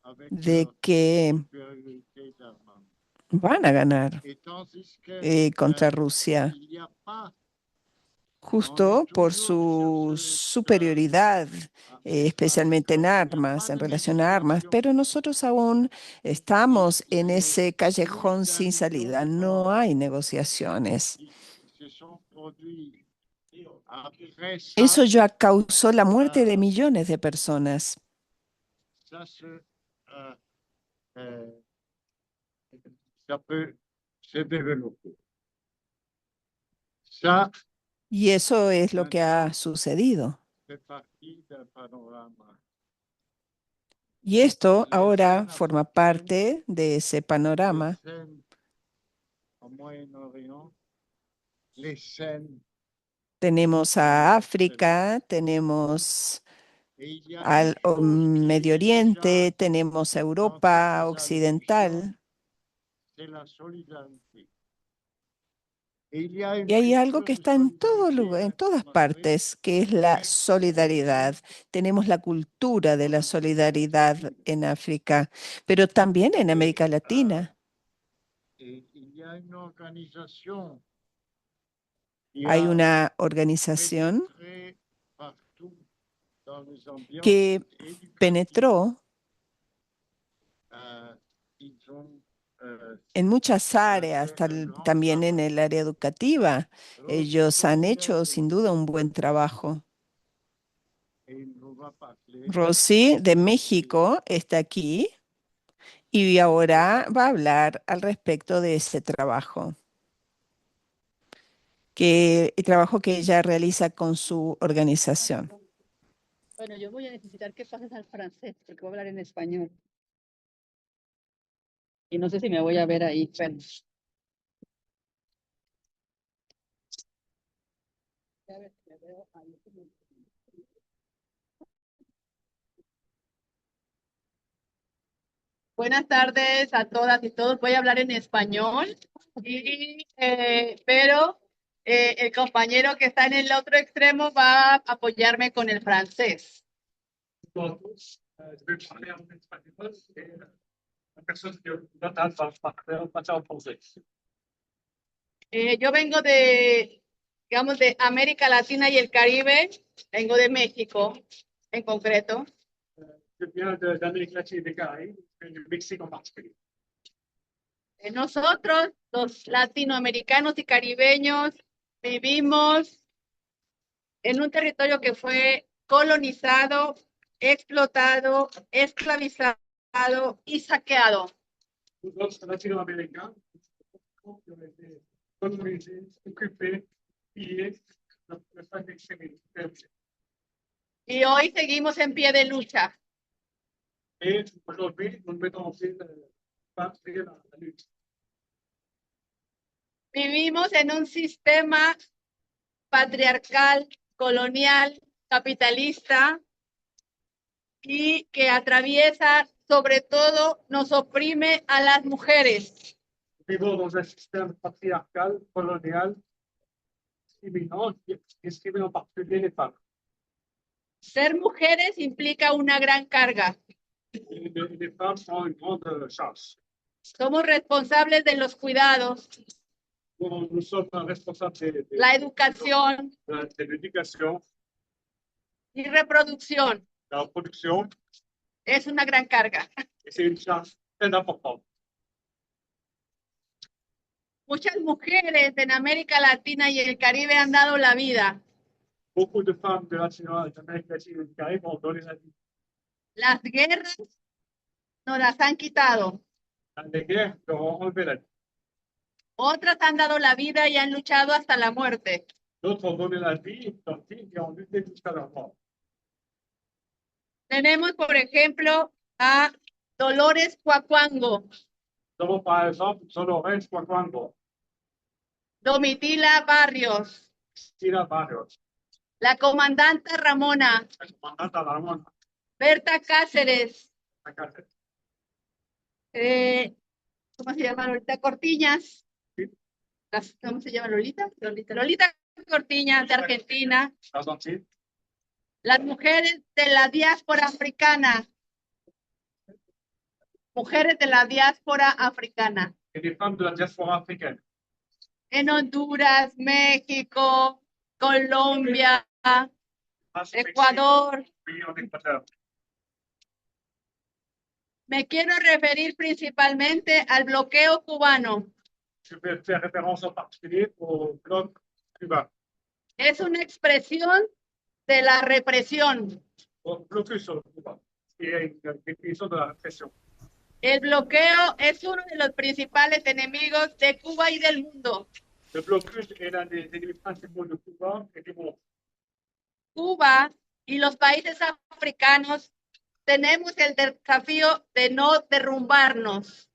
avec de leur que supériorité d'armement. van a ganar Et tandis que contra Rusia, il n'y a pas, on est justo por toujours su sur cette superioridad, especialmente en il n'y a armas, pas en de relación a armas, négociation. pero nosotros aún estamos en ese callejón sin salida. No hay negociaciones. Qui se sont produits après ça, Eso ya causó la muerte de millones de personas. ça ça peut se développer. Ça Y eso es lo que ha sucedido. fait partie d'un panorama. Y esto Les ahora scènes forma parte de ese panorama. les scènes au Moyen-Orient, les scènes, Tenemos a África, tenemos et il y a al une chose qui Medio est déjà Oriente, tenemos a dans Europa toutes les Occidental, allocutions, c'est la solidarité. Et il y a une y hay algo culture que de está en todo solidarité lugar, en maintenant todas en Afrique. partes, que es la Mais solidaridad. Tenemos la cultura de la solidaridad en África, pero también en América Latina. et il y a une organisation qui Hay a una organización pénétré partout dans les ambiances que éducatives. penetró Ils ont en muchas áreas, fait un grand también en travail. el área educativa. Rosy Ellos han Colombier hecho sin duda un buen trabajo. et il nous va parler Rosy de México está aquí y ahora va a hablar al respecto de ese trabajo, el trabajo que ella realiza con su organización. Bueno, yo voy a necesitar que pases al francés porque voy a hablar en español. Y no sé si me voy a ver ahí, pero... A ver si me veo ahí. Buenas tardes a todas y todos. Voy a hablar en español, pero el compañero que está en el otro extremo va a apoyarme con el francés. Bonjour à tous. Je vais parler en espagnol et la personne qui note va pasar en francés. Yo vengo de, digamos, de América Latina y el Caribe, vengo de México en concreto. Je viens d'Amérique latine et des Caraïbes, et du Mexique en particulier. Nosotros, los latinoamericanos y caribeños, vivimos en un territorio que fue colonizado, explotado, esclavizado y saqueado. Nous autres latino-américains, qui ont été colonisés, occupés, pillés, le fait d'extrémisme. Y hoy seguimos en pie de lucha. Et aujourd'hui, nous mettons en pied la lutte. Vivimos en un sistema patriarcal, colonial, capitalista y que atraviesa, sobre todo, nos oprime a las mujeres. Vivons dans un système patriarcal, colonial, discriminant, qui discrimine en particulier les femmes. Ser mujeres implica una gran carga. Les femmes ont une grande charge. Somos responsables de los cuidados, Nous sommes responsables la educación de l'éducation, y reproducción. de la reproduction, Es una gran carga. et c'est une charge très importante. Muchas mujeres en América Latina y el Caribe han dado la vida. Beaucoup de femmes de l'Amérique latine et du Caraïbe ont donné la vie. Las guerras nos las han quitado. Les guerres leur ont enlevé la vie. Otras han dado la vida y han luchado hasta la muerte. D'autres ont donné la vie, et ont lutté jusqu'à leur mort. Tenemos, por ejemplo, a Dolores Cuacuango, Nous avons par exemple Dolores Cuacuango, Domitila Barrios, Cristina Barrios, la comandante Ramona, la comandante Ramona, Berta Cáceres, la cárcel. ¿Cómo se llama Lolita Cortiñas? Sí. ¿Cómo se llama Lolita? Lolita Cortiñas de Argentina. Argentine, Las mujeres de la diáspora africana. Mujeres de la diáspora africana. et des femmes de la diaspora africaine. En Honduras, México, Colombia, Ecuador. Pays en Équateur. Me quiero referir principalmente al bloqueo cubano. Je vais faire référence en particulier au bloc cubain, Es una expresión de la represión. au blocus sur le Cuba, qui est une définition de la répression. El bloqueo es uno de los principales enemigos de Cuba y del mundo. Le blocus est l'un des ennemis principaux de Cuba et du monde. Cuba y los países africanos tenemos el desafío de no derrumbarnos.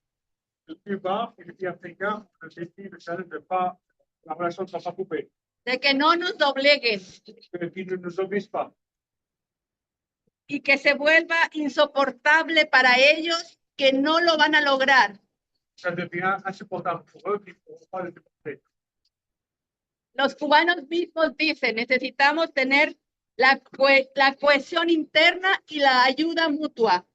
Le Cuba et les pays africains, le défi, le challenge de pas, la relation ne soit pas coupée, De que no nos dobleguen qu'ils ne nous obligent pas, y que se vuelva insoportable para ellos que no lo van a lograr. ça devient insupportable pour eux qu'ils ne pourront pas le supporter. Los cubanos mismos dicen, necesitamos tener la cohesión interna y la ayuda mutua.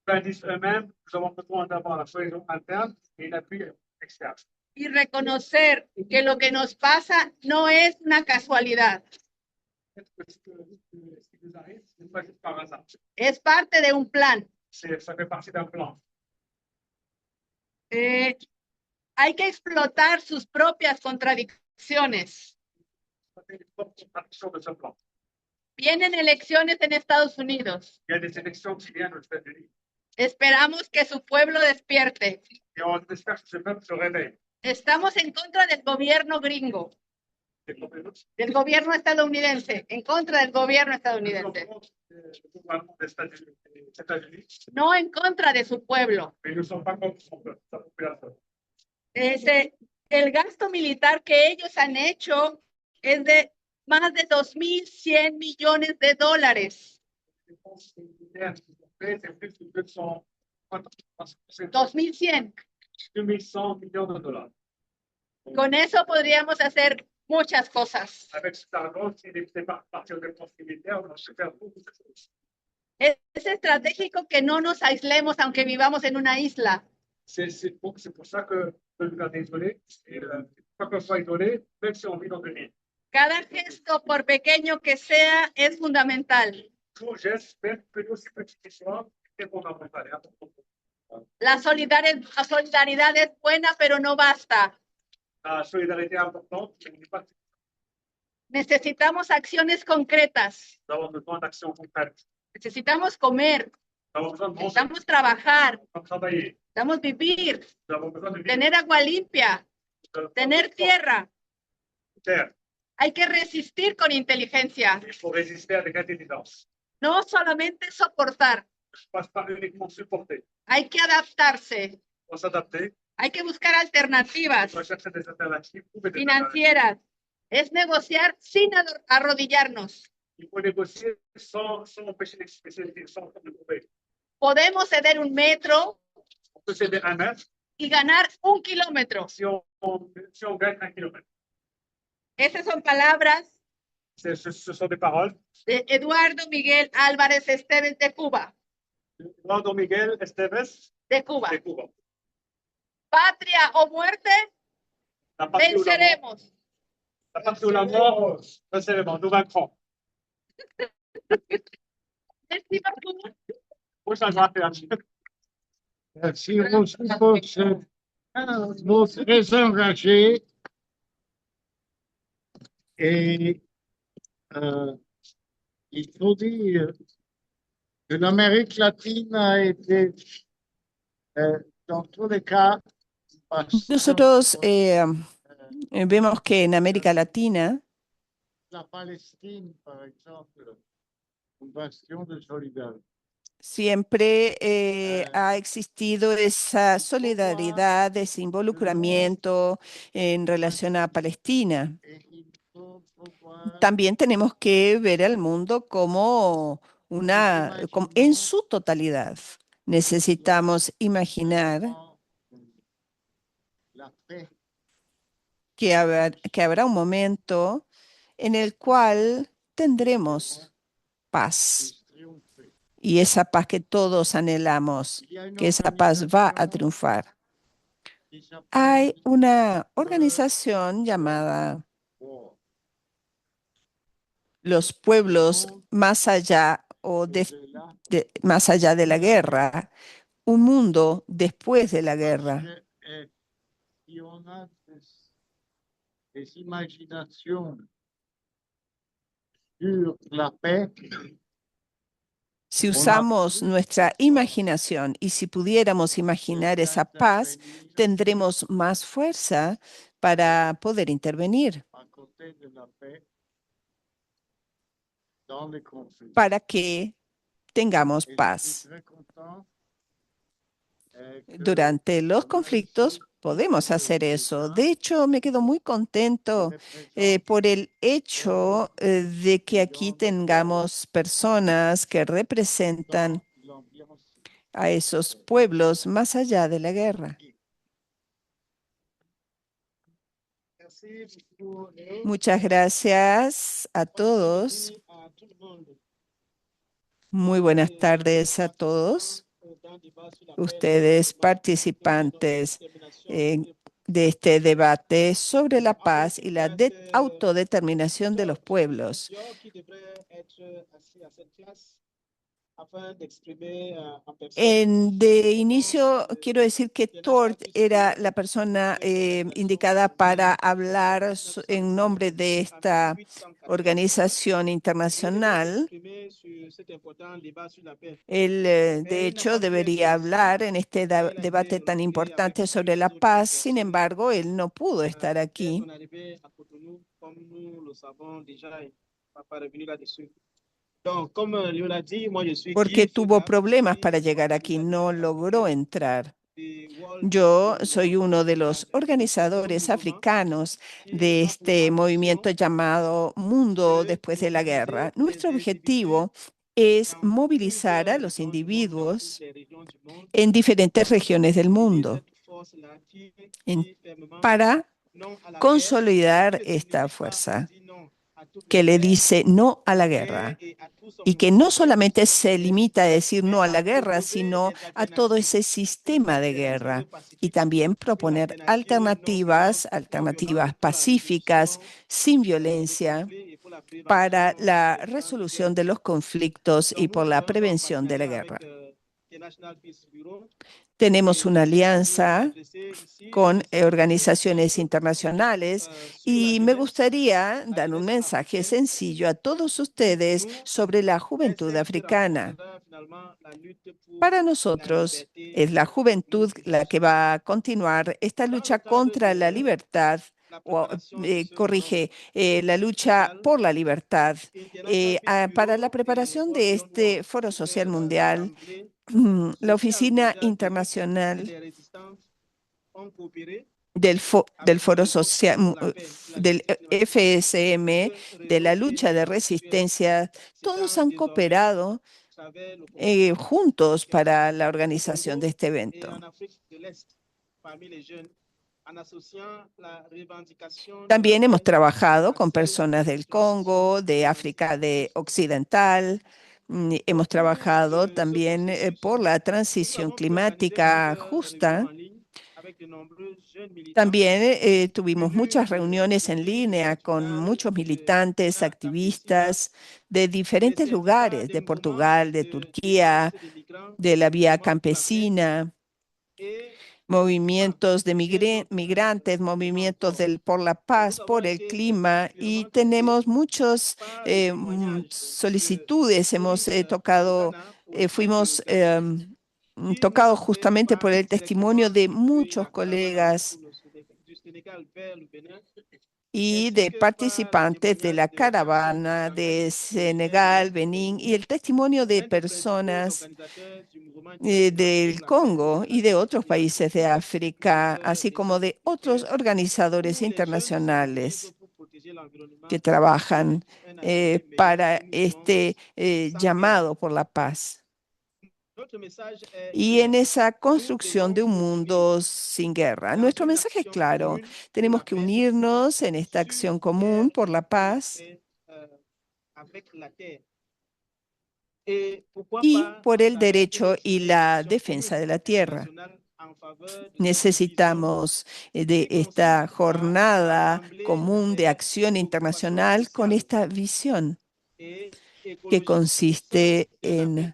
Ils disent eux-mêmes, nous avons besoin d'avoir la cohésion interne et l'appui externe. Y reconocer que lo que nos pasa no es una casualidad, Ce qui nous arrive, ce n'est pas juste par hasard. es parte de un plan. Ça fait partie d'un plan. Hay que explotar sus propias contradicciones. Ça fait une propre contradiction de ce plan. Vienen elecciones en Estados Unidos. Il y a des élections qui viennent aux États-Unis. Esperamos que su pueblo despierte. Et on espère que ce peuple se réveille. Estamos en contra del gobierno gringo, Des problèmes. del gobierno estadounidense, en contra del gobierno Nous sommes estadounidense, contre le gouvernement des États-Unis, no en contra de su pueblo. mais nous ne sommes pas contre son peuple, sa population. El gasto militar que ellos han hecho es de más de 2.100 millones de dólares. Les dépenses militaires qu'ils ont fait, c'est plus de 200, c'est 2.100. 2100 millions de dollars. Con eso podríamos hacer muchas cosas. Avec cet argent, s'il était parti aux dépenses militaires, on se fait beaucoup de choses. Es estratégico que no nos aislemos aunque vivamos en una isla. C'est pour ça que nous sommes isolés. Et pas qu'on soit isolé, même si on vit dans une île. Cada gesto, por pequeño que sea, es fundamental. Tout geste, même que aussi petit qu'il soit, est fondamental. Et important. La solidaridad es buena, pero no basta. La solidarité est importante, mais n'est pas. Necesitamos acciones concretas. Nous avons besoin d'actions concrètes. Necesitamos comer. Nous avons besoin de manger, Necesitamos trabajar. de travailler. Necesitamos vivir. Nous avons besoin de vivre. Tener agua limpia. Tener tierra. Terre. Hay que resistir con inteligencia. Il faut résister avec intelligence. No solamente soportar. Je ne passe pas uniquement supporter. Hay que adaptarse. Il faut s'adapter. Hay que buscar alternativas Il faut chercher des alternatives. Trouver des alternatives. financieras. Es negociar sin arrodillarnos. Il faut négocier sans empêcher les spécialités, sans trouver. Podemos ceder 1 metro On peut céder 1 mètre y ganar 1 kilómetro. si on gagne 1 kilomètre. Esas son palabras Ce sont des paroles de Eduardo Miguel Álvarez Esteves de Cuba. Eduardo Miguel Esteves De Cuba. de Cuba. Patria o muerte, La patrie ou la mort, venceremos. la patrie ou la mort, venceremos, nous vaincrons. Merci beaucoup. Muchas gracias. Merci aussi pour ce mot très engagé. Et il faut dire que l'Amérique latine a été, dans tous les cas, Nosotros vemos que en América Latina la Palestine, par exemple, un bastion de solidarité. siempre ha existido esa solidaridad, ese involucramiento en relación a Palestina. Et il faut pouvoir También tenemos que ver al mundo como en su totalidad. Necesitamos imaginar la paix que habrá un momento en el cual tendremos paz. triomphée. Y esa paz que todos anhelamos, Il y a une que esa paz va a organisation triunfar. qui s'appelle Hay una organización llamada WAR, Los Pueblos Más Allá au-delà, más allá de la guerra, un mundo después de la parce guerra. que, si on a des imaginations sur la paix, Si usamos nuestra imaginación y si pudiéramos imaginar esa paz, tendremos más fuerza para poder intervenir, à côté de la paix dans les conflits. para que tengamos Et je paz. suis très content, que Durante los conflictos podemos hacer eso. De hecho, me quedo muy contento por el hecho de que aquí tengamos personas que representan l'ambiance. a esos pueblos más allá de la guerra. Merci beaucoup, Léo. Muchas gracias a todos. Bienvenue à tout le monde. Muy buenas tardes a todos Dans le débat sur la paix, ustedes participantes de este debate sobre la paz y la autodeterminación de los pueblos. qui devrait être assis à cette place afin d'exprimer en personne. De inicio, quiero decir que Tort era la persona indicada para hablar en nombre de esta organización internacional. Él, de hecho, debería hablar en este debate tan importante sobre la paz. Sin embargo, él no pudo estar aquí. Porque tuvo problemas para llegar aquí, no logró entrar. Yo soy uno de los organizadores africanos de este movimiento llamado Mundo Después de la Guerra. Nuestro objetivo es movilizar a los individuos en diferentes regiones del mundo para consolidar esta fuerza. que le dice no a la guerra y que no solamente se limita a decir no a la guerra, sino a todo ese sistema de guerra y también proponer alternativas pacíficas, sin violencia, para la resolución de los conflictos y por la prevención de la guerra. Tenemos una alianza con organizaciones internacionales y me gustaría dar un mensaje sencillo a todos ustedes sobre la juventud africana. Para nosotros es la juventud la que va a continuar esta lucha contra la libertad, la lucha por la libertad. Para la preparación de este Foro Social Mundial, la Oficina Internacional del Foro Social, del FSM, de la lucha de resistencia, todos han cooperado juntos para la organización de este evento. También hemos trabajado con personas del Congo, de África Occidental. Hemos trabajado también por la transición climática justa. También tuvimos muchas reuniones en línea con muchos militantes, activistas de diferentes lugares, de Portugal, de Turquía, de la Vía Campesina, movimientos de migrantes, movimientos por la paz, por el clima, y tenemos muchas solicitudes. Fuimos tocados justamente por el testimonio de muchos colegas y de participantes de la caravana de Senegal, Benín, y el testimonio de personas del Congo y de otros países de África, así como de otros organizadores internacionales que trabajan para este llamado por la paz. Y en esa construcción de un mundo sin guerra. Nuestro mensaje es claro. Tenemos que unirnos en esta acción común por la paz y por el derecho y la defensa de la tierra. Necesitamos de esta jornada común de acción internacional con esta visión que consiste en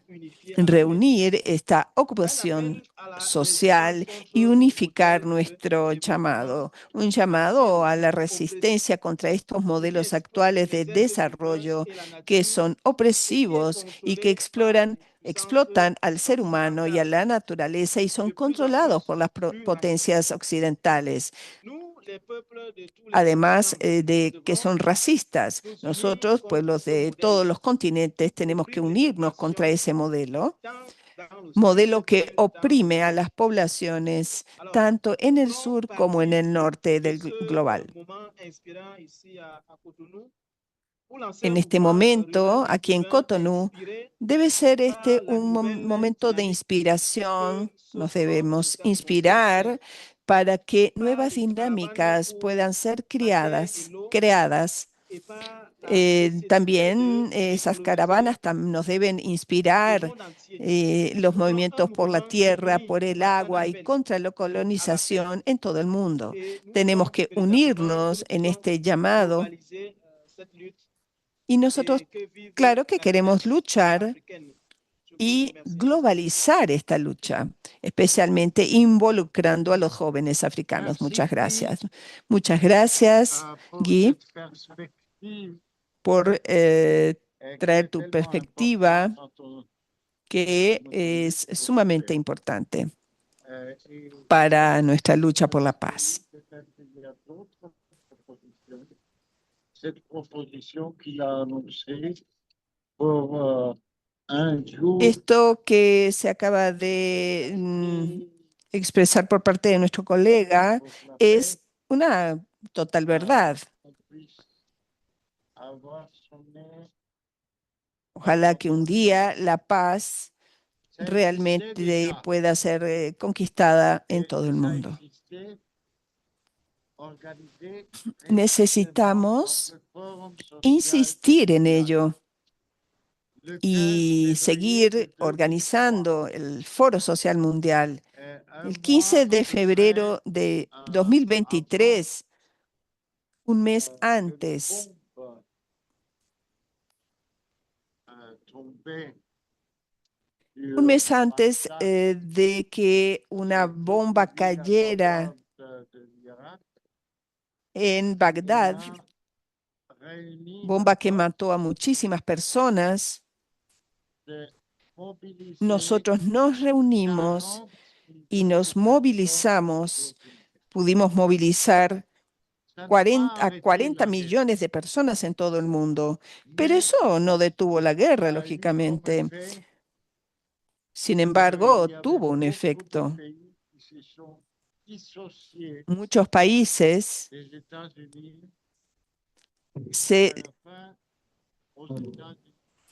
reunir esta ocupación social y unificar nuestro llamado, un llamado a la resistencia contra estos modelos actuales de desarrollo que son opresivos y que explotan al ser humano y a la naturaleza y son controlados por las potencias occidentales. Además de que son racistas. Nosotros, pueblos de todos los continentes, tenemos que unirnos contra ese modelo que oprime a las poblaciones tanto en el sur como en el norte del global. En este momento, aquí en Cotonú, debe ser un momento de inspiración. Nos debemos inspirar para que nuevas dinámicas puedan ser creadas. También esas caravanas nos deben inspirar los movimientos por la tierra, por el agua y contra la colonización en todo el mundo. Tenemos que unirnos en este llamado. Y nosotros, claro que queremos luchar y globalizar esta lucha, especialmente involucrando a los jóvenes africanos. Muchas gracias. Muchas gracias, Guy, por traer tu perspectiva, que es sumamente importante para nuestra lucha por la paz. Esto que se acaba de expresar por parte de nuestro colega es una total verdad. Ojalá que un día la paz realmente pueda ser conquistada en todo el mundo. Necesitamos insistir en ello y seguir organizando el Foro Social Mundial. El 15 de febrero de 2023, un mes antes, de que una bomba cayera en Bagdad, bomba que mató a muchísimas personas, nosotros nos reunimos y nos movilizamos. Pudimos movilizar a 40 millones de personas en todo el mundo, pero eso no detuvo la guerra, lógicamente. Sin embargo, tuvo un efecto. Muchos países se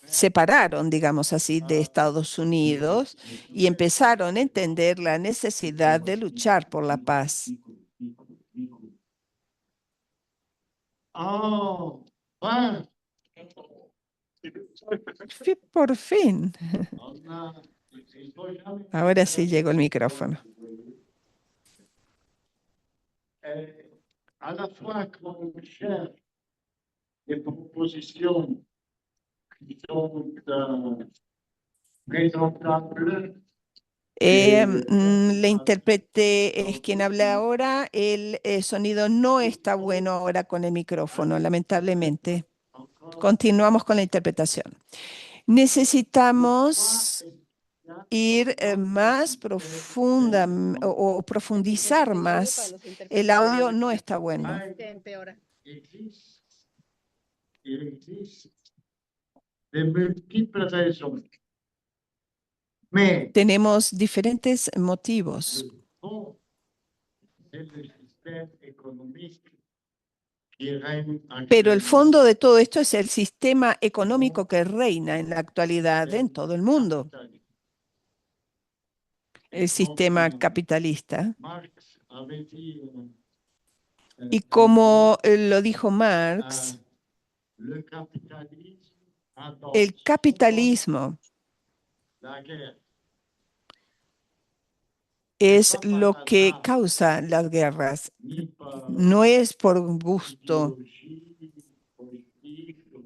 separaron, digamos así, de Estados Unidos y empezaron a entender la necesidad de luchar por la paz. Por fin. Ahora sí llegó el micrófono. À la fois qu'on cherche des propositions qui sont présentables. La intérprete es quien habla ahora. El sonido no está bueno ahora con el micrófono, lamentablemente. Continuamos con la interpretación. Necesitamos ir más profunda o profundizar más. El audio no está bueno. Tenemos diferentes motivos. Pero el fondo de todo esto es el sistema económico que reina en la actualidad en todo el mundo. El sistema capitalista. Y como lo dijo Marx, el capitalismo es lo que causa las guerras. No es por gusto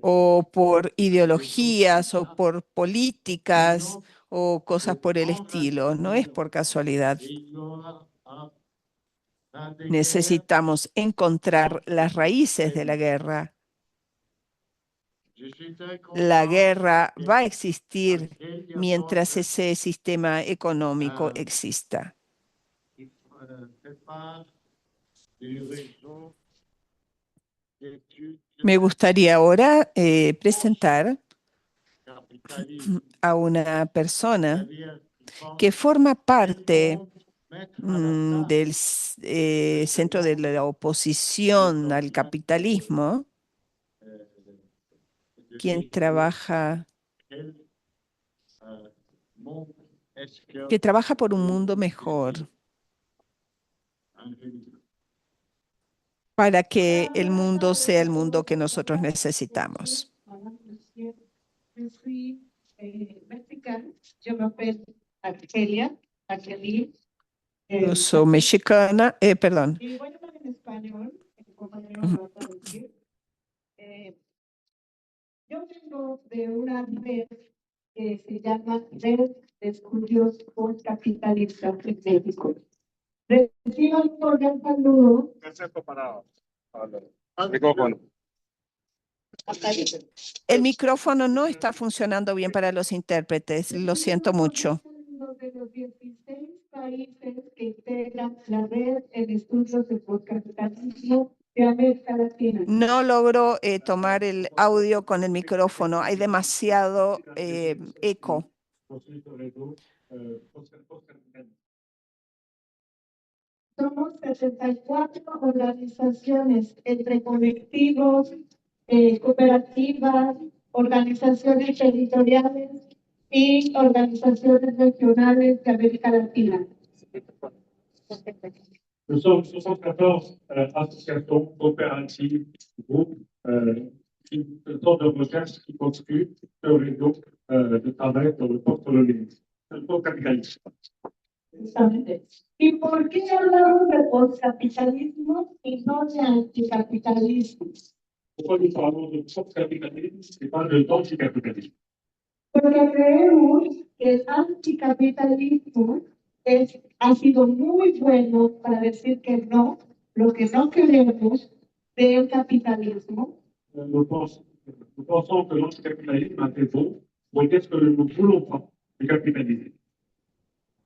o por ideologías o por políticas o cosas por el estilo. No es por casualidad. Necesitamos encontrar las raíces de la guerra. La guerra va a existir mientras ese sistema económico exista. Me gustaría ahora presentar a una persona que forma parte del centro de la oposición al capitalismo, que trabaja por un mundo mejor, para que el mundo sea el mundo que nosotros necesitamos. Yo soy mexicana, perdón. Y voy a hablar en español, el compañero me va a traducir. Yo vengo de una red que se llama Red de Estudios Postcapitalistas en México. Reciban un cordial saludo. El micrófono no está funcionando bien para los intérpretes, lo siento mucho. De los 16 países que integran la red en estudios de postcapitalismo de América Latina. No logro tomar el audio con el micrófono, hay demasiado eco. Somos 64 organizaciones entre colectivos, cooperativas, organizaciones territoriales y organizaciones regionales de América Latina. Nous sommes 74 associations coopératives, groupes une sorte de recherche qui continue sur les réseau de travail sur le post-capitalisme. Justamente. ¿Y por qué hablamos de postcapitalismo y no de anticapitalismo? Pourquoi nous parlons de post-capitalisme et pas d'anticapitalisme? Porque creemos que el anticapitalismo ha sido muy bueno para decir que no, lo que no queremos del capitalismo, Nous pensons que l'anticapitalisme a été bon pour dire que nous ne voulons pas du capitalisme.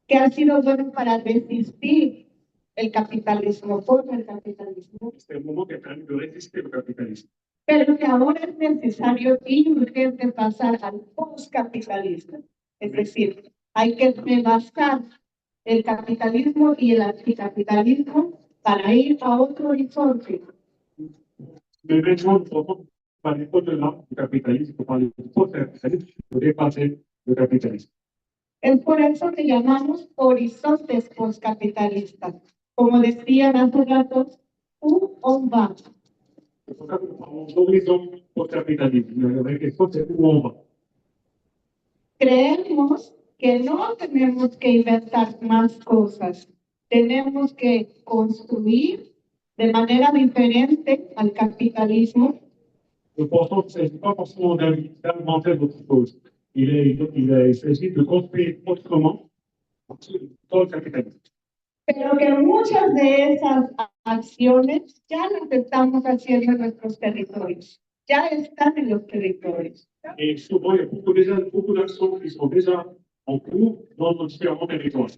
que ha sido bueno para resistir el capitalismo contra el capitalismo, C'est un moment qui a permis de résister au capitalisme. pero que ahora es necesario y urgente pasar al postcapitalismo. Es decir, hay que rebasar el capitalismo y el anticapitalismo para ir a otro horizonte. Mais maintenant, nous pensons par les au-delà du capitalisme, par les post-capitalisme, il faut dépasser le capitalisme. Es por eso que llamamos horizontes postcapitalistas. Como decían hace rato, où on va. C'est pour ça que nous parlons d'horizon post-capitalisme. La question, c'est où on va. Creemos que no tenemos que inventar más cosas. Tenemos que construir de manera diferente al capitalismo. Nous pensons qu'il ne s'agit pas forcément d'inventer d'autres choses. Il s'agit de construire autrement dans le capitalisme. Pero que muchas de esas acciones ya las estamos haciendo en nuestros territorios. Ya están en los territorios. Et souvent, il y a beaucoup d'actions qui sont déjà en cours dans nos différents territoires.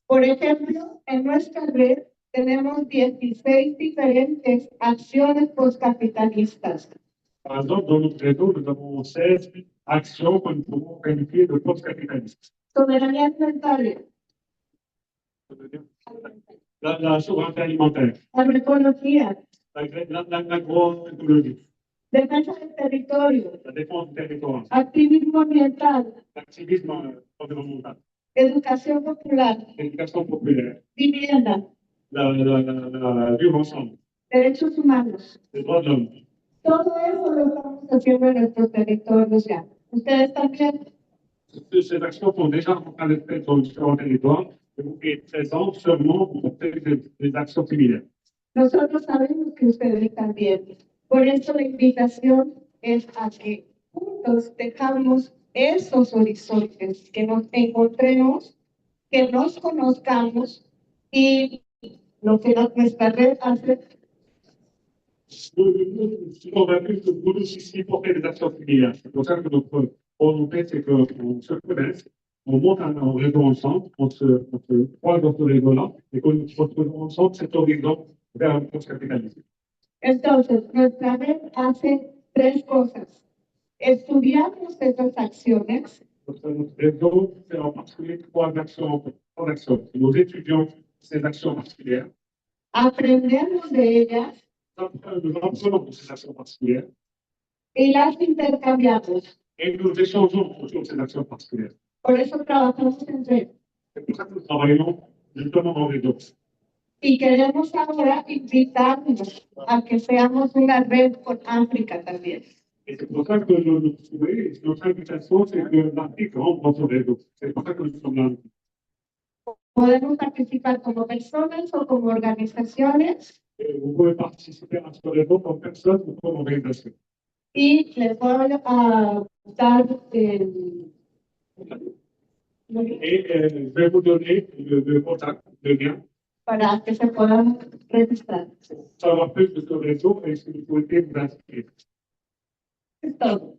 Por ejemplo, en nuestra red tenemos 16 diferentes acciones postcapitalistas. Par exemple, dans notre réseau, nous avons 16 actions que nous pouvons qualifier de post-capitalistes. Soberanía alimentaria, La souveraineté alimentaire, agroecología, l'agroécologie, defensa del territorio, la défense du territoire, activismo ambiental, l'activisme environnemental, educación popular, l'éducation populaire, vivienda, la vivre ensemble, derechos humanos. les droits de l'homme. Todo eso lo estamos haciendo en nuestros territorios ya. Ustedes también. Ces actions sont déjà en train d'être faites dans différents territoires et présentes seulement pour faire des actions similaires. Nosotros sabemos que ustedes también. Por eso la invitación es a que juntos dejamos esos horizontes, que nos encontremos, que nos conozcamos y lo que nuestra red hace. Nous sommes convaincus que nous nous ici pour faire des actions similaires. C'est pour ça que notre volonté, c'est qu'on se connaisse, on monte un réseau ensemble, on se croise dans ce réseau-là et qu'on nous retrouvons ensemble cet horizon vers le post-capitalisme. Entonces, nuestra red hace tres cosas. Estudiamos esas acciones. Notre réseau fait en particulier trois actions. Nous étudions ces actions particulières. Aprendemos de ellas. Nous apprenons de ces actions particulières. Y las intercambiamos. Et nous échangeons autour de ces actions particulières. Por eso trabajamos en red. C'est pour ça que nous travaillons justement en réseau. Y queremos ahora invitarnos a que seamos una red con África también. Et c'est pour ça que notre invitation, c'est que l'Afrique rentre dans ce réseau. C'est pour ça que nous sommes là. Podemos participar como personas o como organizaciones. Vous pouvez participer à ce réseau comme personne ou comme organisation. Y les voy a dar Et je vais vous donner le contact, le lien, para que se puedan registrar. pour savoir plus de ce réseau et si vous souhaitez vous inscrire. Es todo.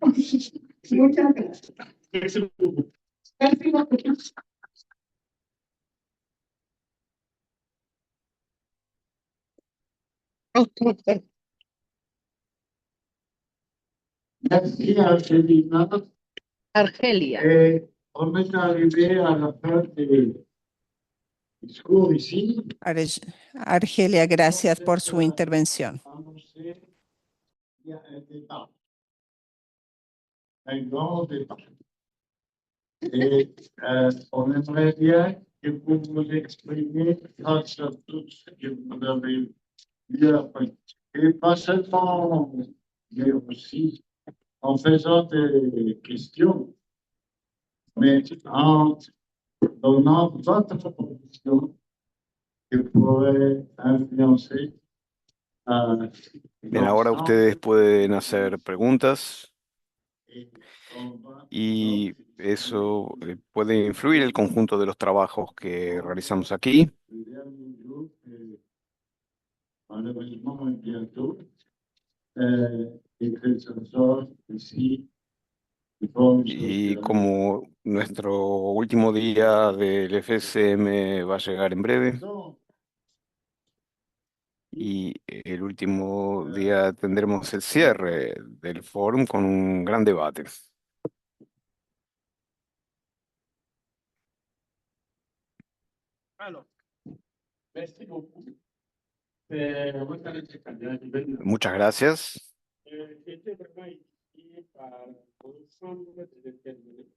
Muchas gracias. Merci beaucoup. Merci beaucoup. Merci Angelina. Argelia. Et on est arrivé à la fin du discours ici. Argelia, gracias por su intervención. Il y a un débat, un grand débat. Et on aimerait bien que vous vous exprimiez grâce à tout ce que vous avez vu après. Et pas seulement mais aussi en faisant des questions, mais en donnant votre proposition que pourrait influencer Bien, ahora ustedes pueden hacer preguntas y eso puede influir el conjunto de los trabajos que realizamos aquí. Malheureusement bientôt, et que ce soit ici, Y como nuestro último día del FSM va a llegar en breve y el último día tendremos el cierre del fórum con un gran debate. Alors, merci beaucoup. Muchas gracias. J'étais vraiment initié par l'ensemble des intervenants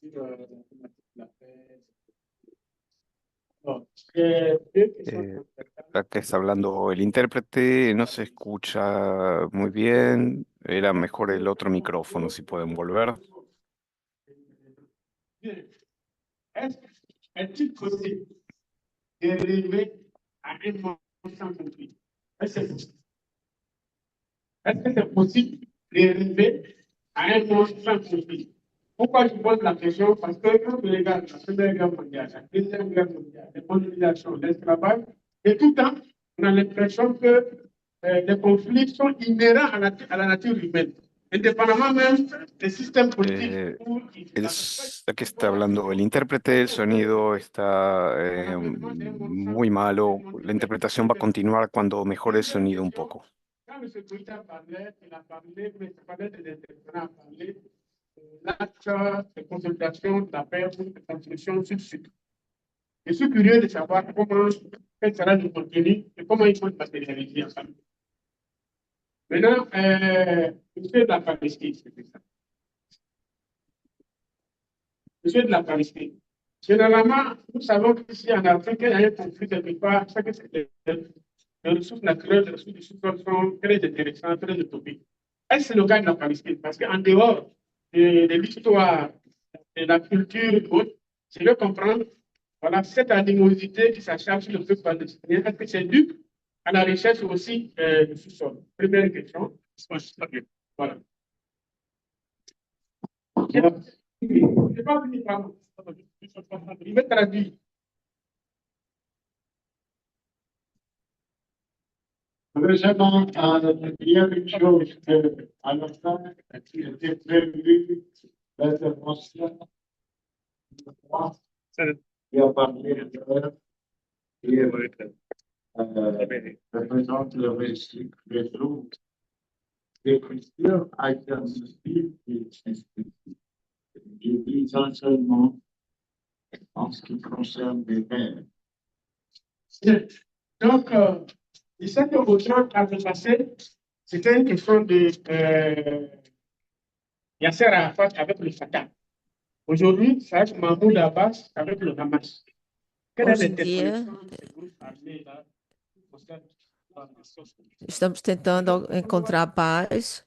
sur la thématique de la paix. Alors, deux questions Acá está hablando el intérprete, no se escucha muy bien. Era mejor el otro micrófono, si pueden volver. Bien. Est-il possible d'arriver à un monde sans conflit? Est-ce que c'est possible d'arriver à un monde sans conflit? Pourquoi je pose la question? Parce que quand je regarde la Première Guerre mondiale, la Deuxième Guerre mondiale, la colonisation, l'esclavage, et tout le temps, on a l'impression que les conflits sont inhérents à la nature humaine, indépendamment même des systèmes politiques. Aquí está hablando el intérprete, el sonido está muy malo. La interpretación va a continuar cuando mejore el sonido un poco. Quand M. Goïta parlait, il a parlé, mais il parlait des intervenants, a parlé l'acte de consolidation de la paix ou de construction sud-sud. Je suis curieux de savoir quel sera le contenu et comment il faut le matérialiser ensemble. Maintenant, monsieur de la Palestine, c'est ça. Monsieur de la Palestine. Généralement, nous savons qu'ici en Afrique, il y a un conflit quelque part, c'est que les ressources naturelles, les ressources du sous-sol sont très intéressantes, très utopiques. Est-ce que c'est le cas de la Palestine? Parce qu'en dehors de l'histoire, de la culture et autres, je veux comprendre, voilà, cette animosité qui s'acharne sur le peuple palestinien, est-ce que c'est dû à la recherche aussi du sous-sol? Première question. Voilà. Je n'ai pas fini, pardon. Je vais traduire. Heureusement, il y a une chose à la fin qui était prévue, l'intervention qui a parlé et représente le réseau d'écriture alternative et institutive. Je dis seulement en ce qui concerne les maires. Donc, et ce que votre a passé, c'était une question de Yasser Arafat avec le Fatah. Aujourd'hui, ça va être Mahmoud Abbas avec le Hamas. Quelle est Hoje em dia, l'interconnexion de ces groupes armés là qui concerne la nation? estamos tentando encontrar paz.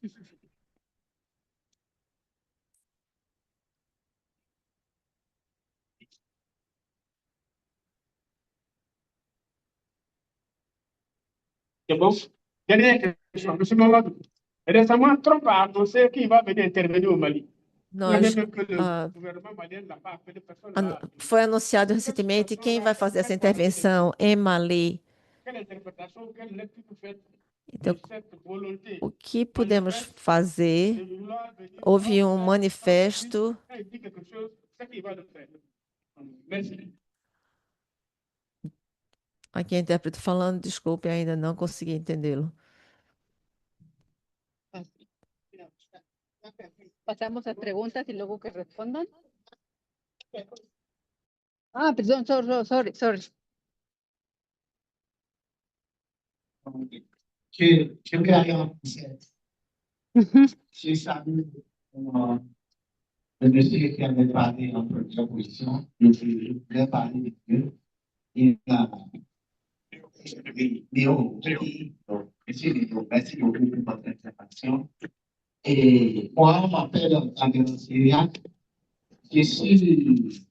C'est bon? Dernière question, M. Mamadou. Récemment, Trump a annoncé qu'il va venir intervenir au Mali. Nós, Le gouvernement malien n'a pas appelé personne là. foi anunciado recentemente quem vai fazer essa intervenção em Mali. Quelle interprétation, quelle lecture vous faites Então, de cette volonté? o que podemos fazer? Houve um manifesto. Quand il dit quelque chose, c'est qu'il va le faire. Merci. Aqui a intérprete falando, desculpe, ainda não consegui entendê-lo. Pasamos las preguntas y luego que respondan. Ah, perdón, sorry. Je vais aller en français. J'ai salué le monsieur qui avait parlé en première position. Je voulais parler de Dieu. Il a Oui, Léo, oui, donc, Monsieur Léo, merci beaucoup pour votre intervention. Et moi, je m'appelle Adrien Syriac. Je suis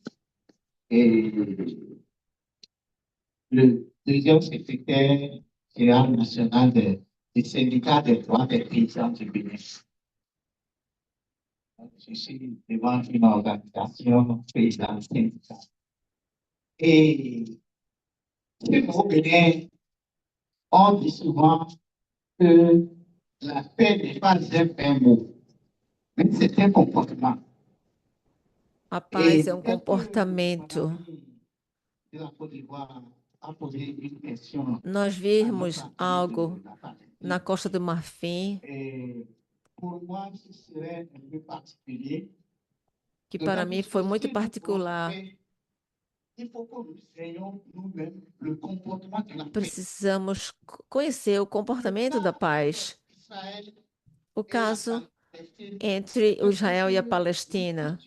le deuxième secrétaire général national du syndicat des droits des paysans du Bénin. Je suis devant une organisation paysanne syndicale. Et au Bénin, on dit souvent que la paix n'est pas un mot, mais c'est un comportement. A paz é um comportamento. De la Côte d'Ivoire a posé une question Nós vimos algo na Costa do Marfim pour moi, ce serait un peu particulier. que para mim foi muito particular. Il faut que nous ayons nous-mêmes le comportement de la paix. Precisamos conhecer o comportamento da paz. O caso entre o Israel e a Palestina.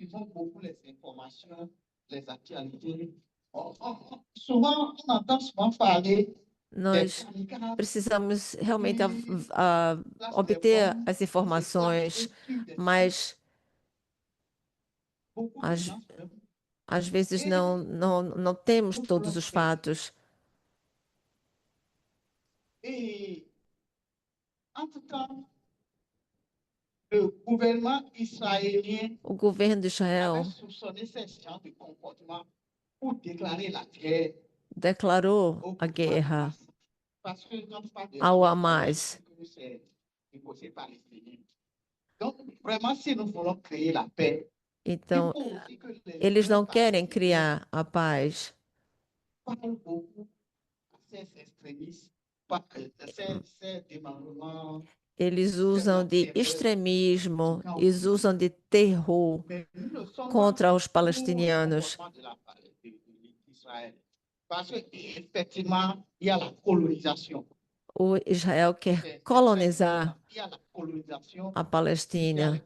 Nós precisamos realmente obter as informações, mas às vezes não temos todos os fatos. O governo de Israel declarou a guerra ao Hamas. Então, eles não querem criar a paz. Eles usam de extremismo, eles usam de terror contra os palestinianos. O Israel quer colonizar a Palestina.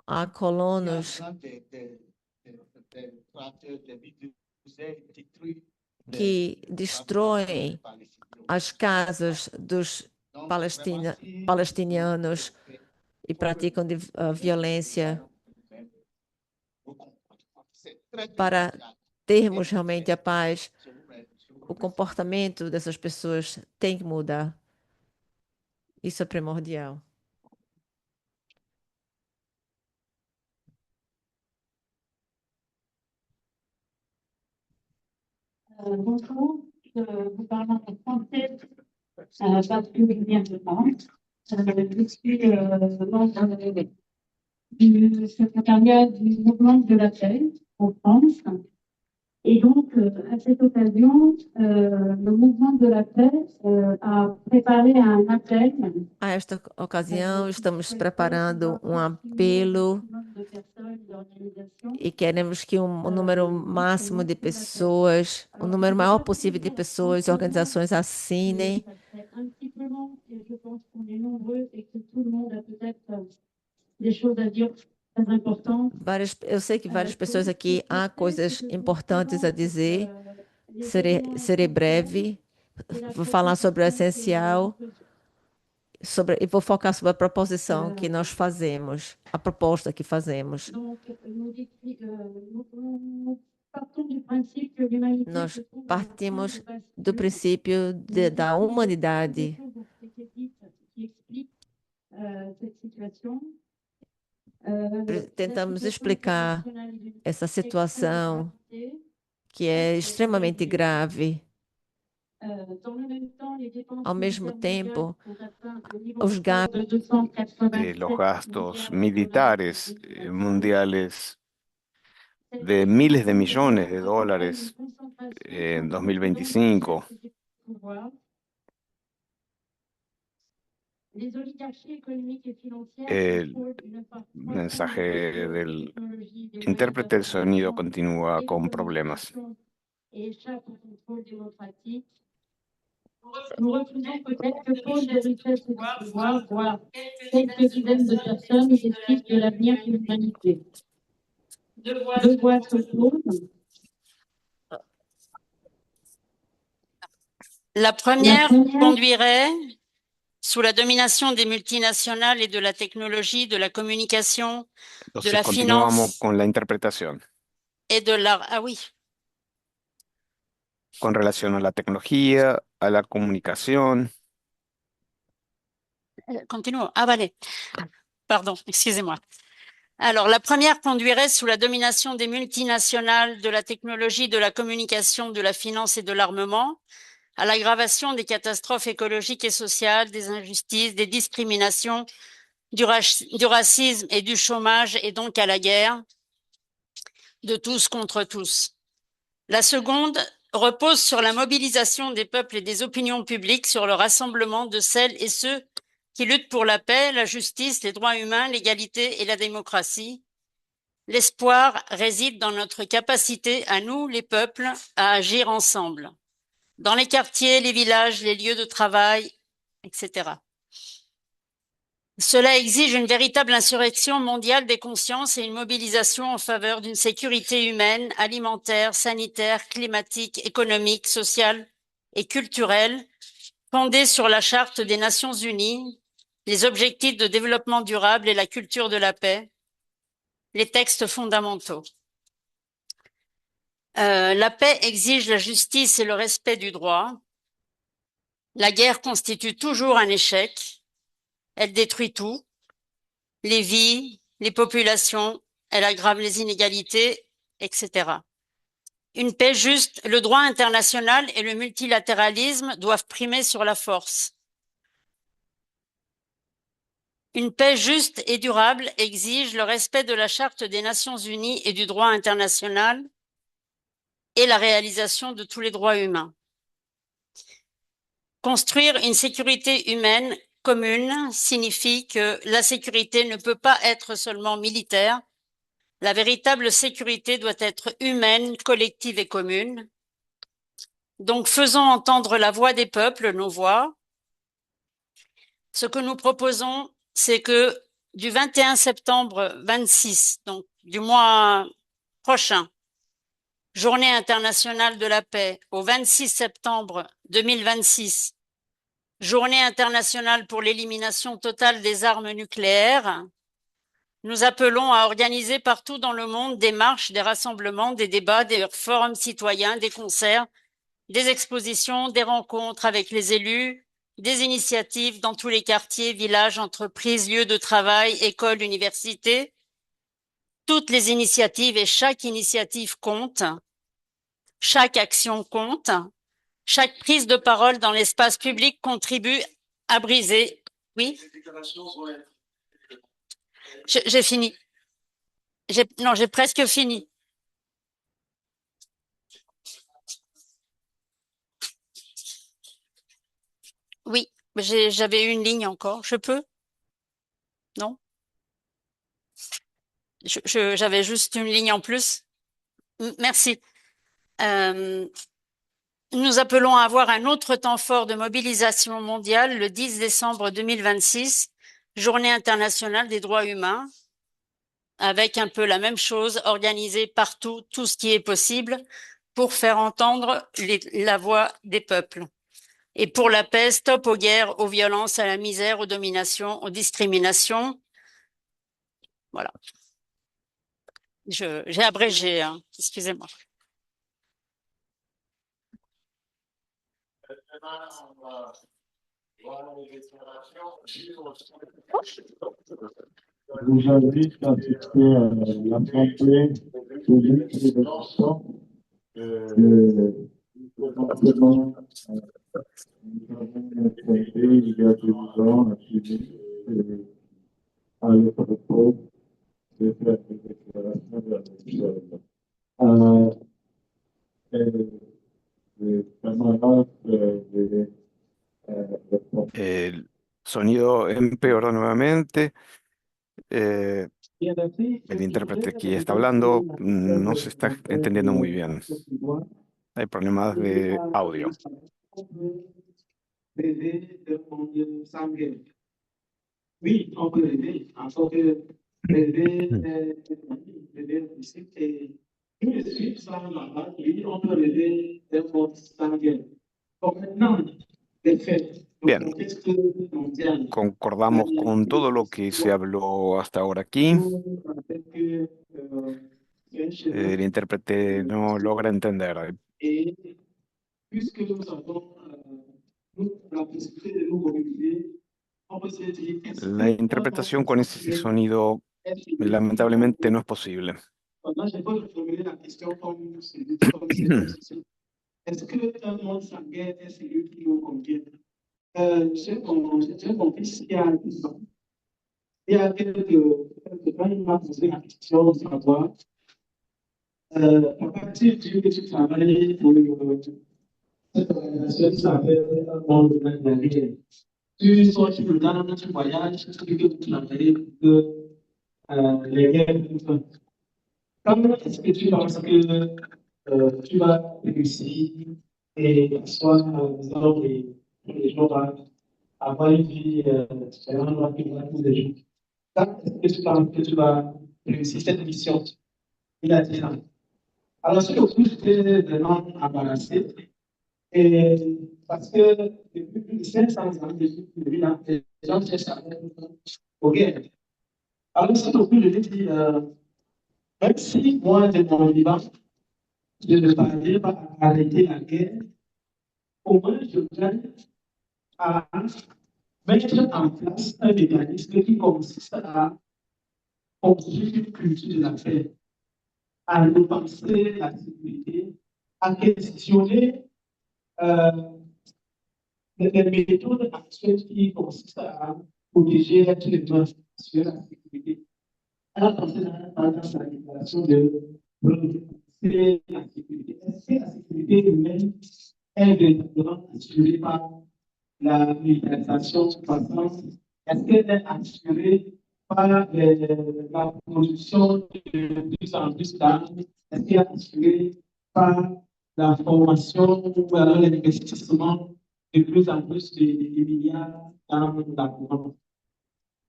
Há colonos que destroem as casas dos palestinianos e praticam violência. Para termos realmente a paz, o comportamento dessas pessoas tem que mudar. Isso é primordial. Bonjour, je vous parle en français parce que je viens de France. Je suis membre du secrétariat du mouvement de la paix en France. Et donc, à cette occasion, le mouvement de la paix a préparé un appel. A esta ocasião, estamos preparando um apelo e queremos que um número máximo de pessoas, o número maior possível de pessoas e organizações assinem. Eu sei que várias pessoas aqui há coisas importantes a dizer. Serei breve. Vou falar sobre o essencial. E vou focar sobre a proposição que nós fazemos, a proposta que fazemos. Nós partimos do princípio da humanidade. Tentamos explicar essa situação que é extremamente grave. Ao mesmo tempo, os gastos militares mundiales de miles de millones de dólares en 2025. El mensaje del intérprete del sonido continúa con problemas. Nous refusons peut-être que pour des richesses du pouvoir, voire quelques dizaines de personnes décident de l'avenir de l'humanité. Deux voix s'opposent. La première conduirait, sous la domination des multinationales et de la technologie, de la communication, de Entonces la continuamos finance con la interpretación et de l'art. Ah oui, con relación a la tecnología, a la comunicación. continuons. Ah, vale. Pardon, excusez-moi. Alors, la première conduirait sous la domination des multinationales, de la technologie, de la communication, de la finance et de l'armement, à l'aggravation des catastrophes écologiques et sociales, des injustices, des discriminations, du racisme et du chômage, et donc à la guerre de tous contre tous. La seconde repose sur la mobilisation des peuples et des opinions publiques, sur le rassemblement de celles et ceux qui luttent pour la paix, la justice, les droits humains, l'égalité et la démocratie. L'espoir réside dans notre capacité à nous, les peuples, à agir ensemble, dans les quartiers, les villages, les lieux de travail, etc. Cela exige une véritable insurrection mondiale des consciences et une mobilisation en faveur d'une sécurité humaine, alimentaire, sanitaire, climatique, économique, sociale et culturelle, fondée sur la Charte des Nations Unies, les objectifs de développement durable et la culture de la paix, les textes fondamentaux. La paix exige la justice et le respect du droit. La guerre constitue toujours un échec. Elle détruit tout, les vies, les populations, elle aggrave les inégalités, etc. Une paix juste, le droit international et le multilatéralisme doivent primer sur la force. Une paix juste et durable exige le respect de la Charte des Nations Unies et du droit international et la réalisation de tous les droits humains. Construire une sécurité humaine commune signifie que la sécurité ne peut pas être seulement militaire. La véritable sécurité doit être humaine, collective et commune. Donc, faisons entendre la voix des peuples, nos voix. Ce que nous proposons, c'est que du 21 septembre 26, donc du mois prochain, Journée internationale de la paix, au 26 septembre 2026, Journée internationale pour l'élimination totale des armes nucléaires, nous appelons à organiser partout dans le monde des marches, des rassemblements, des débats, des forums citoyens, des concerts, des expositions, des rencontres avec les élus, des initiatives dans tous les quartiers, villages, entreprises, lieux de travail, écoles, universités. Toutes les initiatives et chaque initiative compte, chaque action compte. Chaque prise de parole dans l'espace public contribue à briser. Oui? J'ai fini. Non, j'ai presque fini. Oui, j'avais une ligne encore. Je peux? Non? J'avais juste une ligne en plus. Merci. Nous appelons à avoir un autre temps fort de mobilisation mondiale le 10 décembre 2026, Journée internationale des droits humains, avec un peu la même chose, organisée partout, tout ce qui est possible, pour faire entendre la voix des peuples. Et pour la paix, stop aux guerres, aux violences, à la misère, aux dominations, aux discriminations. Voilà. J'ai abrégé, hein. Excusez-moi. Je vous invite à assister à l'Assemblée publique de l'élection. Commencement, nous avons traité il y a 2 ans à Tunis à le propos de faire des déclarations de la El sonido empeoró nuevamente. El intérprete que está hablando no se está entendiendo muy bien. Hay problemas de audio. Oui, on peut l'aider. Encore que l'aider, et tout de suite, ça, oui, on peut l'aider d'un mode sanguin. Bien, concordamos con todo lo que se habló hasta ahora aquí. El intérprete no logra entender. La interpretación con ese sonido lamentablemente no es posible. Est-ce qu'un monde sans guerre est celui qui nous convient? J'ai compris s'il y a 10 ans. Il y a quelques temps, il m'a posé la question de savoir, à partir du que tu travailles pour cette organisation qui s'appelle Un monde sans guerre, tu sors tout le temps, tu voyages, tu dis que tu travailles pour les guerres. Comment est-ce que tu penses que tu vas réussir et soit, disons, les gens vont avoir une vie différente tous les jours? Quand est-ce que tu penses que tu vas réussir cette mission? Il a dit non. Alors, sur le coup, j'étais vraiment embarrassé. Et parce que depuis plus de 500 ans, depuis là, les gens cherchent à faire aux guerres. Alors, sur le coup, je lui ai dit, même si moi, de mon vivant, je ne parviens pas à arrêter la guerre, au moins je gagne à mettre en place un mécanisme qui consiste à construire une culture de la paix, à repenser la sécurité, à questionner les méthodes actuelles qui consistent à protéger l'être humain sur la sécurité. Elle a pensé dans sa déclaration de repenser la sécurité. Est-ce que la sécurité humaine est véritablement assurée par la militarisation croissante? Est-ce qu'elle est assurée par la production de plus en plus d'armes? Est-ce qu'elle est assurée par la formation ou alors l'investissement de plus en plus de milliards dans l'armement?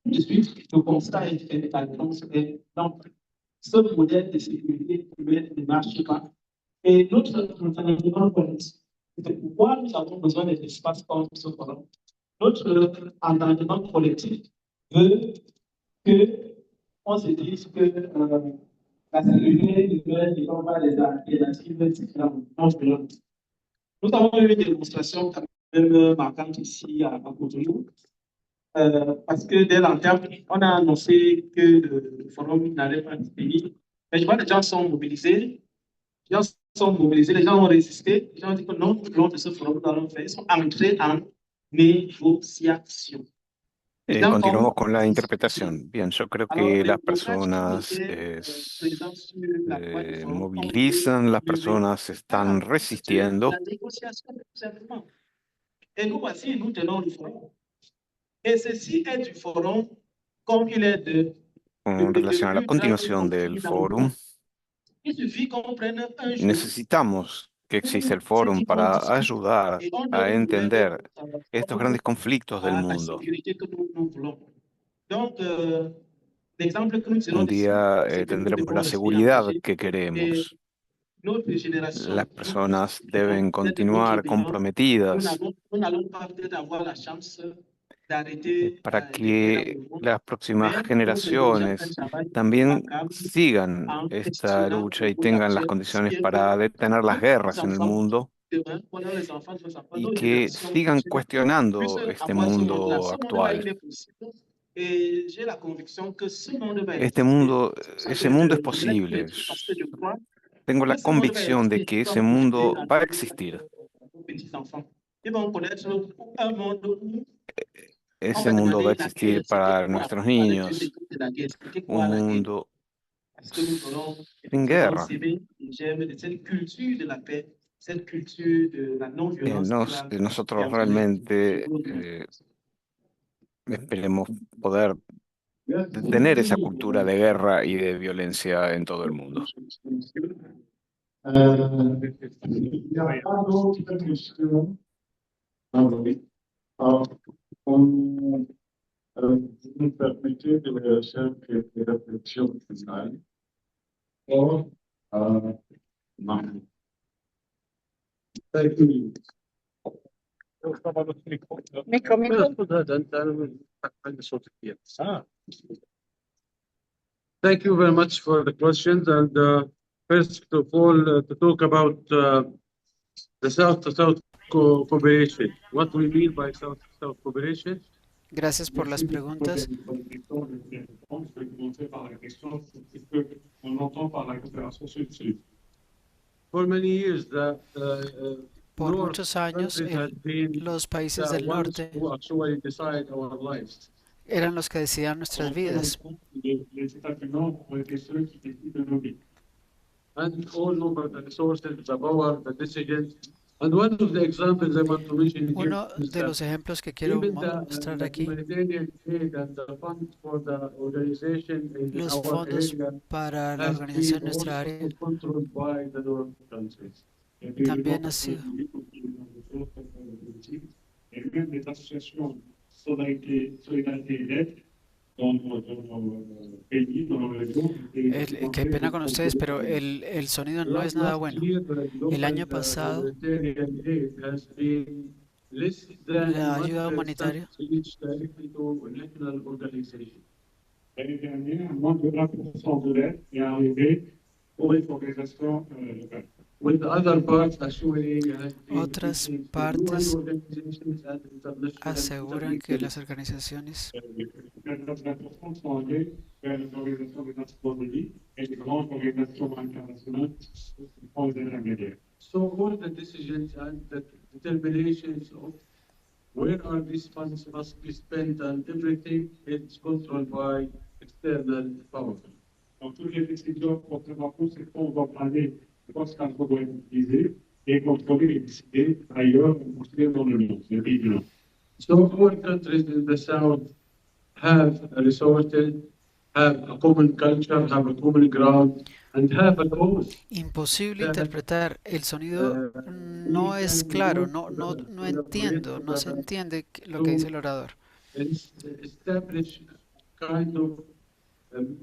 De suite, le constat est fait, la réponse est non. Ce modèle de sécurité humaine ne marche pas. Et notre engagement politique, c'est pourquoi nous avons besoin des espaces comme ce forum. Notre engagement collectif veut qu'on se dise que la sécurité humaine ne sont pas des alternatives différentes. Nous avons eu une démonstration quand même marquante ici à Cotonou. Parce que dès l'entame, on a annoncé que le forum n'allait pas être fini. Mais je vois que les gens sont mobilisés. Les gens sont mobilisés, les gens ont résisté. Les gens ont dit que non, tout le long de ce forum, nous allons faire. Ils sont entrés en négociation. Continuamos con la interpretación. Bien, yo creo que las personas movilizan, las personas están resistiendo. La négociation, tout simplement. Et nous voici, nous tenons le forum. Et ceci est du forum comme il est Con relación a la continuación del fórum, il suffit qu'on prenne un jour. necesitamos que exista el fórum para ayudar a entender estos grandes conflictos del mundo. Un día tendremos la seguridad que queremos. Las personas deben continuar comprometidas para que las próximas generaciones también sigan esta lucha y tengan las condiciones para detener las guerras en el mundo y que sigan cuestionando este mundo actual. Ese mundo es posible. Tengo la convicción de que ese mundo va a existir. Ese mundo va a existir para nuestros niños. Un mundo sin guerra. Nosotros realmente esperemos poder tener esa cultura de guerra y de violencia en todo el mundo. Il n'y a pas d'autres questions. Vous me permettez de faire quelques réflexions finales. Non. Thank you. Thank you very much for the questions. And first of all, to talk about the South-to-South cooperation. What we mean by South-to-South cooperation? Gracias por las preguntas. For many years, Por muchos años, los países del norte eran los que decidían nuestras vidas. And all over the resources, the power, the decisions. And one of the examples I want to mention here Uno de los ejemplos que quiero mostrar aquí, los fondos para la organización en nuestra área también ha sido qué pena con ustedes, pero el sonido no es nada bueno. El año pasado, la ayuda humanitaria otras partes aseguran que las organizaciones So all the decisions and the determinations of where are these funds must be spent and everything is controlled by external power. Donc, toutes les décisions pour prendre tous ces fonds vont aller, je pense qu'un fonds doit être utilisé et contrôler et décider ailleurs ou dans le monde, le pays du Nord. So all countries in the South have resources, have a common culture, have a common ground, and have a cause. Imposible interpretar. El sonido no es claro, no entiendo, no se entiende lo que dice el orador. Establish kind of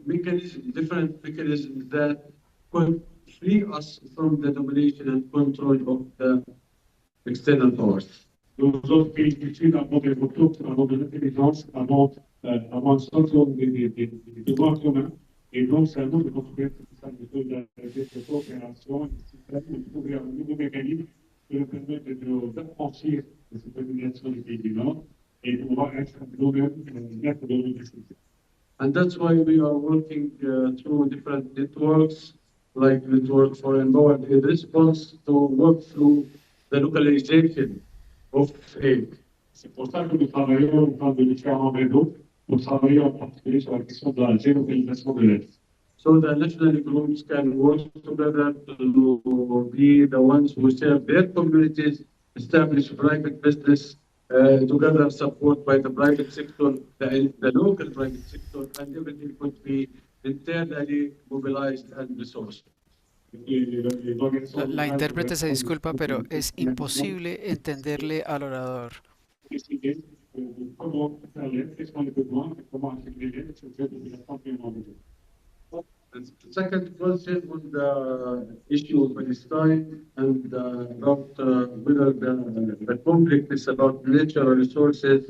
mechanism, different mechanisms that could free us from the domination and control of the external powers. Nos autres pays du Sud avons des ressources, avons de l'intelligence, avons un sens des devoirs communs, et donc c'est à nous de construire cette coopération, de trouver un nouveau mécanisme qui nous permette d'affranchir de cette domination du pays du Nord et de pouvoir être nous-mêmes maîtres de nos décisions. And that's why we are working through different networks, like Network for Empowered, in response to work through the localization of aid. C'est pour ça que nous travaillons dans de différents réseaux, pour travailler en particulier sur la question de la géolocalisation de l'aide. So the national groups can work together to be the ones who serve their communities, establish private business, together support by the private sector, the local private sector, and everything could be internally mobilized and resourced. La intérprete se disculpa, pero es imposible entenderle al orador. The second question on the issue of Palestine and about whether the conflict is about natural resources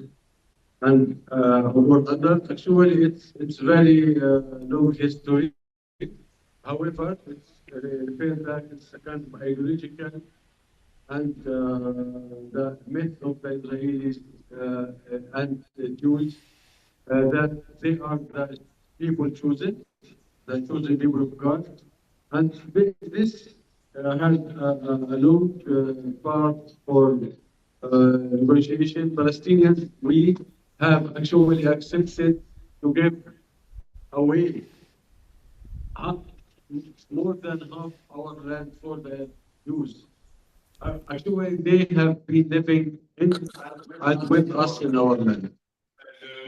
and or other. Actually, it's very long history. However, it's referred that it's a kind of ideological and the myth of the Israelis and the Jews that they are the people chosen. The chosen people of God, and this has a long part for negotiation. Palestinians, we have actually accepted to give away more than half our land for the Jews. Actually, they have been living in and with us in our land.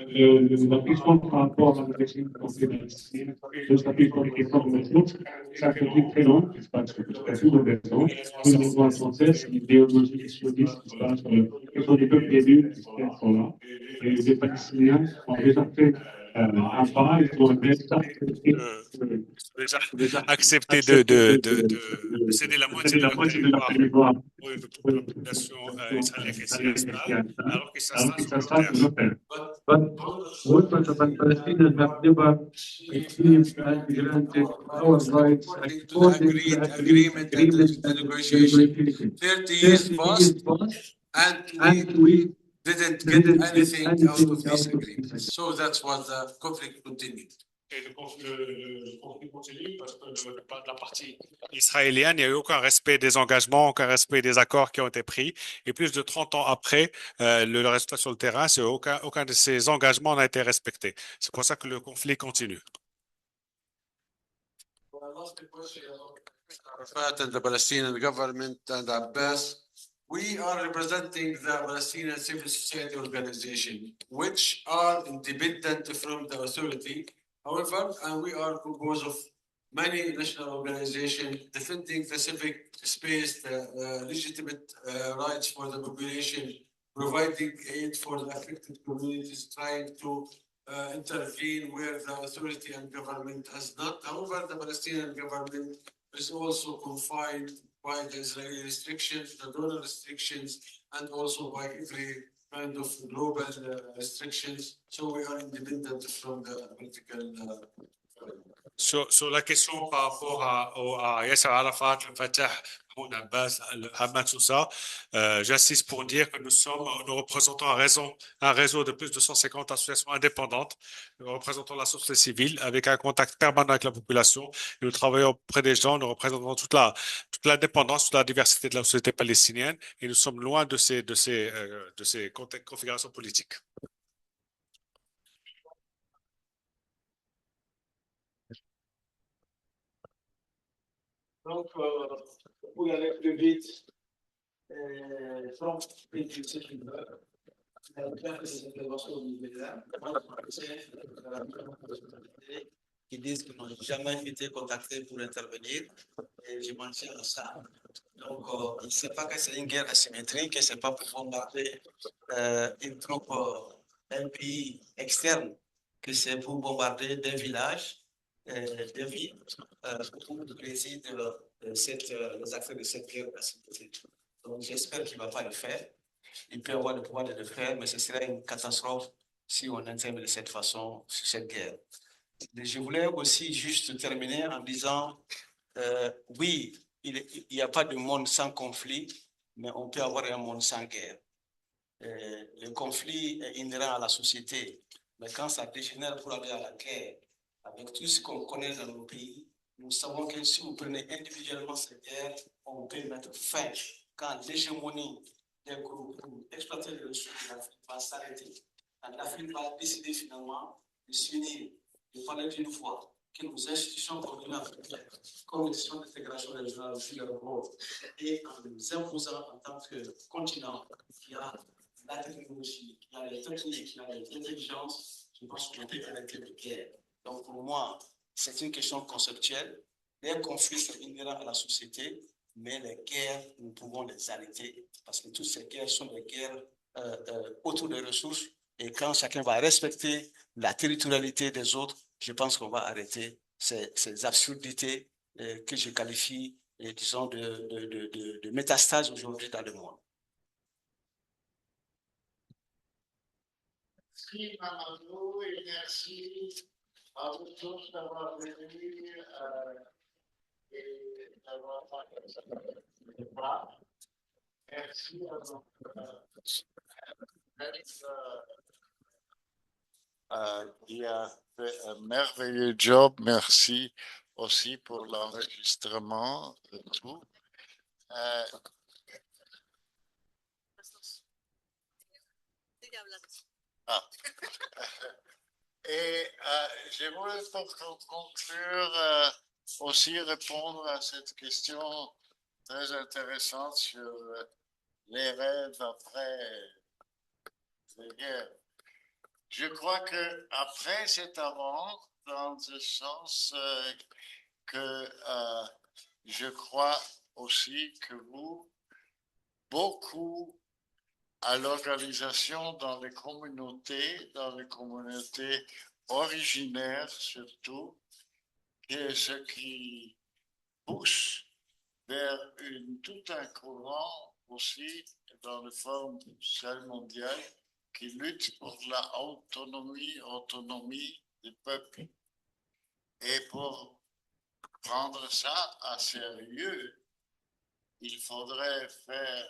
La question par rapport à la question de Palestine, je s'appuie sur les questions de ressources, ça fait très long, qui se passe sur le raison, une raison sans cesse, l'idéologie sioniste qui se passe sur les questions des peuples début qui sont là, et les Palestiniens ont déjà fait avant, il faut déjà accepté de céder la moitié de leur territoire pour une population israélienne qui s'y installe, alors qu'ils s'installent sur leur terre. But most of the Palestinians have never received and granted our rights according to the agreement and the negotiation. 30 years passed, and we didn't get anything out of this agreement. So that's what the conflict continued. Et le conflit continue parce que de la partie israélienne, il n'y a eu aucun respect des engagements, aucun respect des accords qui ont été pris. Et plus de 30 ans après, le résultat sur le terrain, c'est aucun de ces engagements n'a été respecté. C'est pour ça que le conflit continue. Arafat and the Palestinian government and Abbas, we are representing the Palestinian civil society organization, which are independent from the authority. However, and we are composed of many national organizations defending the civic space, the legitimate rights for the population, providing aid for the affected communities, trying to intervene where the authority and government has not. However, the Palestinian government is also confined by the Israeli restrictions, the donor restrictions, and also by every kind of global restrictions. So we are independent from the political. Sur la question par rapport à Yasser Arafat, le Fatah, Mahmoud Abbas, le Hamas, tout ça, j'insiste pour dire que nous représentons un réseau de plus de 150 associations indépendantes. Nous représentons la société civile avec un contact permanent avec la population. Et nous travaillons auprès des gens, nous représentons toute l'indépendance, toute la diversité de la société palestinienne et nous sommes loin de ces configurations politiques. Donc, pour y aller plus vite, Trump fait ce qu'il veut. Qui disent qu'ils n'ont jamais été contactés pour intervenir, et je m'en tiens à ça. Donc, il ne sait pas que c'est une guerre asymétrique et ce n'est pas pour bombarder une troupe, un pays externe, que c'est pour bombarder des villages, des villes, où résident les acteurs de cette guerre asymétrique. Donc, j'espère qu'il ne va pas le faire. Il peut avoir le pouvoir de le faire, mais ce serait une catastrophe si on intervient de cette façon sur cette guerre. Je voulais aussi juste terminer en disant, oui, il n'y a pas de monde sans conflit, mais on peut avoir un monde sans guerre. Le conflit est inhérent à la société, mais quand ça dégénère pour aller à la guerre, avec tout ce qu'on connaît dans nos pays, nous savons que si vous prenez individuellement cette guerre, on peut mettre fin quand l'hégémonie des groupes pour exploiter les ressources de l'Afrique va s'arrêter. L'Afrique va décider finalement de s'unir, de parler d'une voix, que nos institutions communes africaines, comme l'institution d'intégration régionale, jouent leur rôle, et en nous imposant en tant que continent qui a la technologie, qui a les techniques, qui a l'intelligence, je pense qu'on peut arrêter les guerres. Donc pour moi, c'est une question conceptuelle. Les conflits sont inhérents à la société, mais les guerres, nous pouvons les arrêter parce que toutes ces guerres sont des guerres autour des ressources. Et quand chacun va respecter la territorialité des autres, je pense qu'on va arrêter ces absurdités que je qualifie, disons, de métastases aujourd'hui dans le monde. Merci Mamadou et merci à vous tous d'avoir venu et d'avoir participé au débat. Merci à votre il a fait un merveilleux job. Merci aussi pour l'enregistrement de tout. Et je voulais pour conclure aussi répondre à cette question très intéressante sur les rêves après la guerre. Je crois que après c'est avant, dans le sens que je crois aussi que vous, beaucoup à l'organisation dans les communautés originaire surtout, et ce qui pousse vers tout un courant aussi dans le Forum social mondial qui lutte pour la autonomie des peuples. Et pour prendre ça à sérieux, il faudrait faire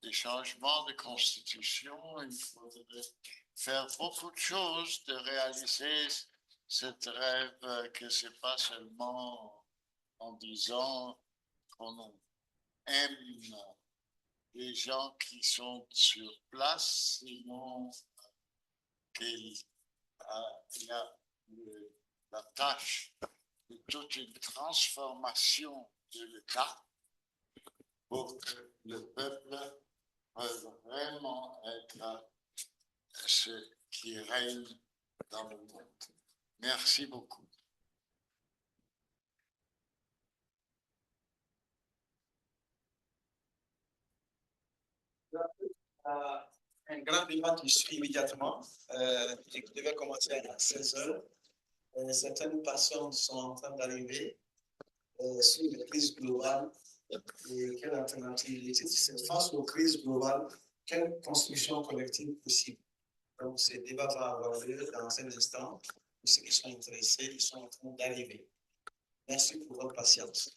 des changements de constitution, il faudrait faire beaucoup de choses, de réaliser cette rêve que c'est pas seulement en disant qu'on aime les gens qui sont sur place, sinon qu'il y a la tâche de toute une transformation de l'État pour que le peuple puisse vraiment être ce qui règne dans le monde. Merci beaucoup. Un grand débat qui suit immédiatement, qui devait commencer à 16h. Certaines personnes sont en train d'arriver sur les crises globales. Et quelle alternative? C'est face aux crises globales, quelle construction collective possible? Donc, ce débat va avoir lieu dans un instant. Pour ceux qui sont intéressés, ils sont en train d'arriver. Merci pour votre patience.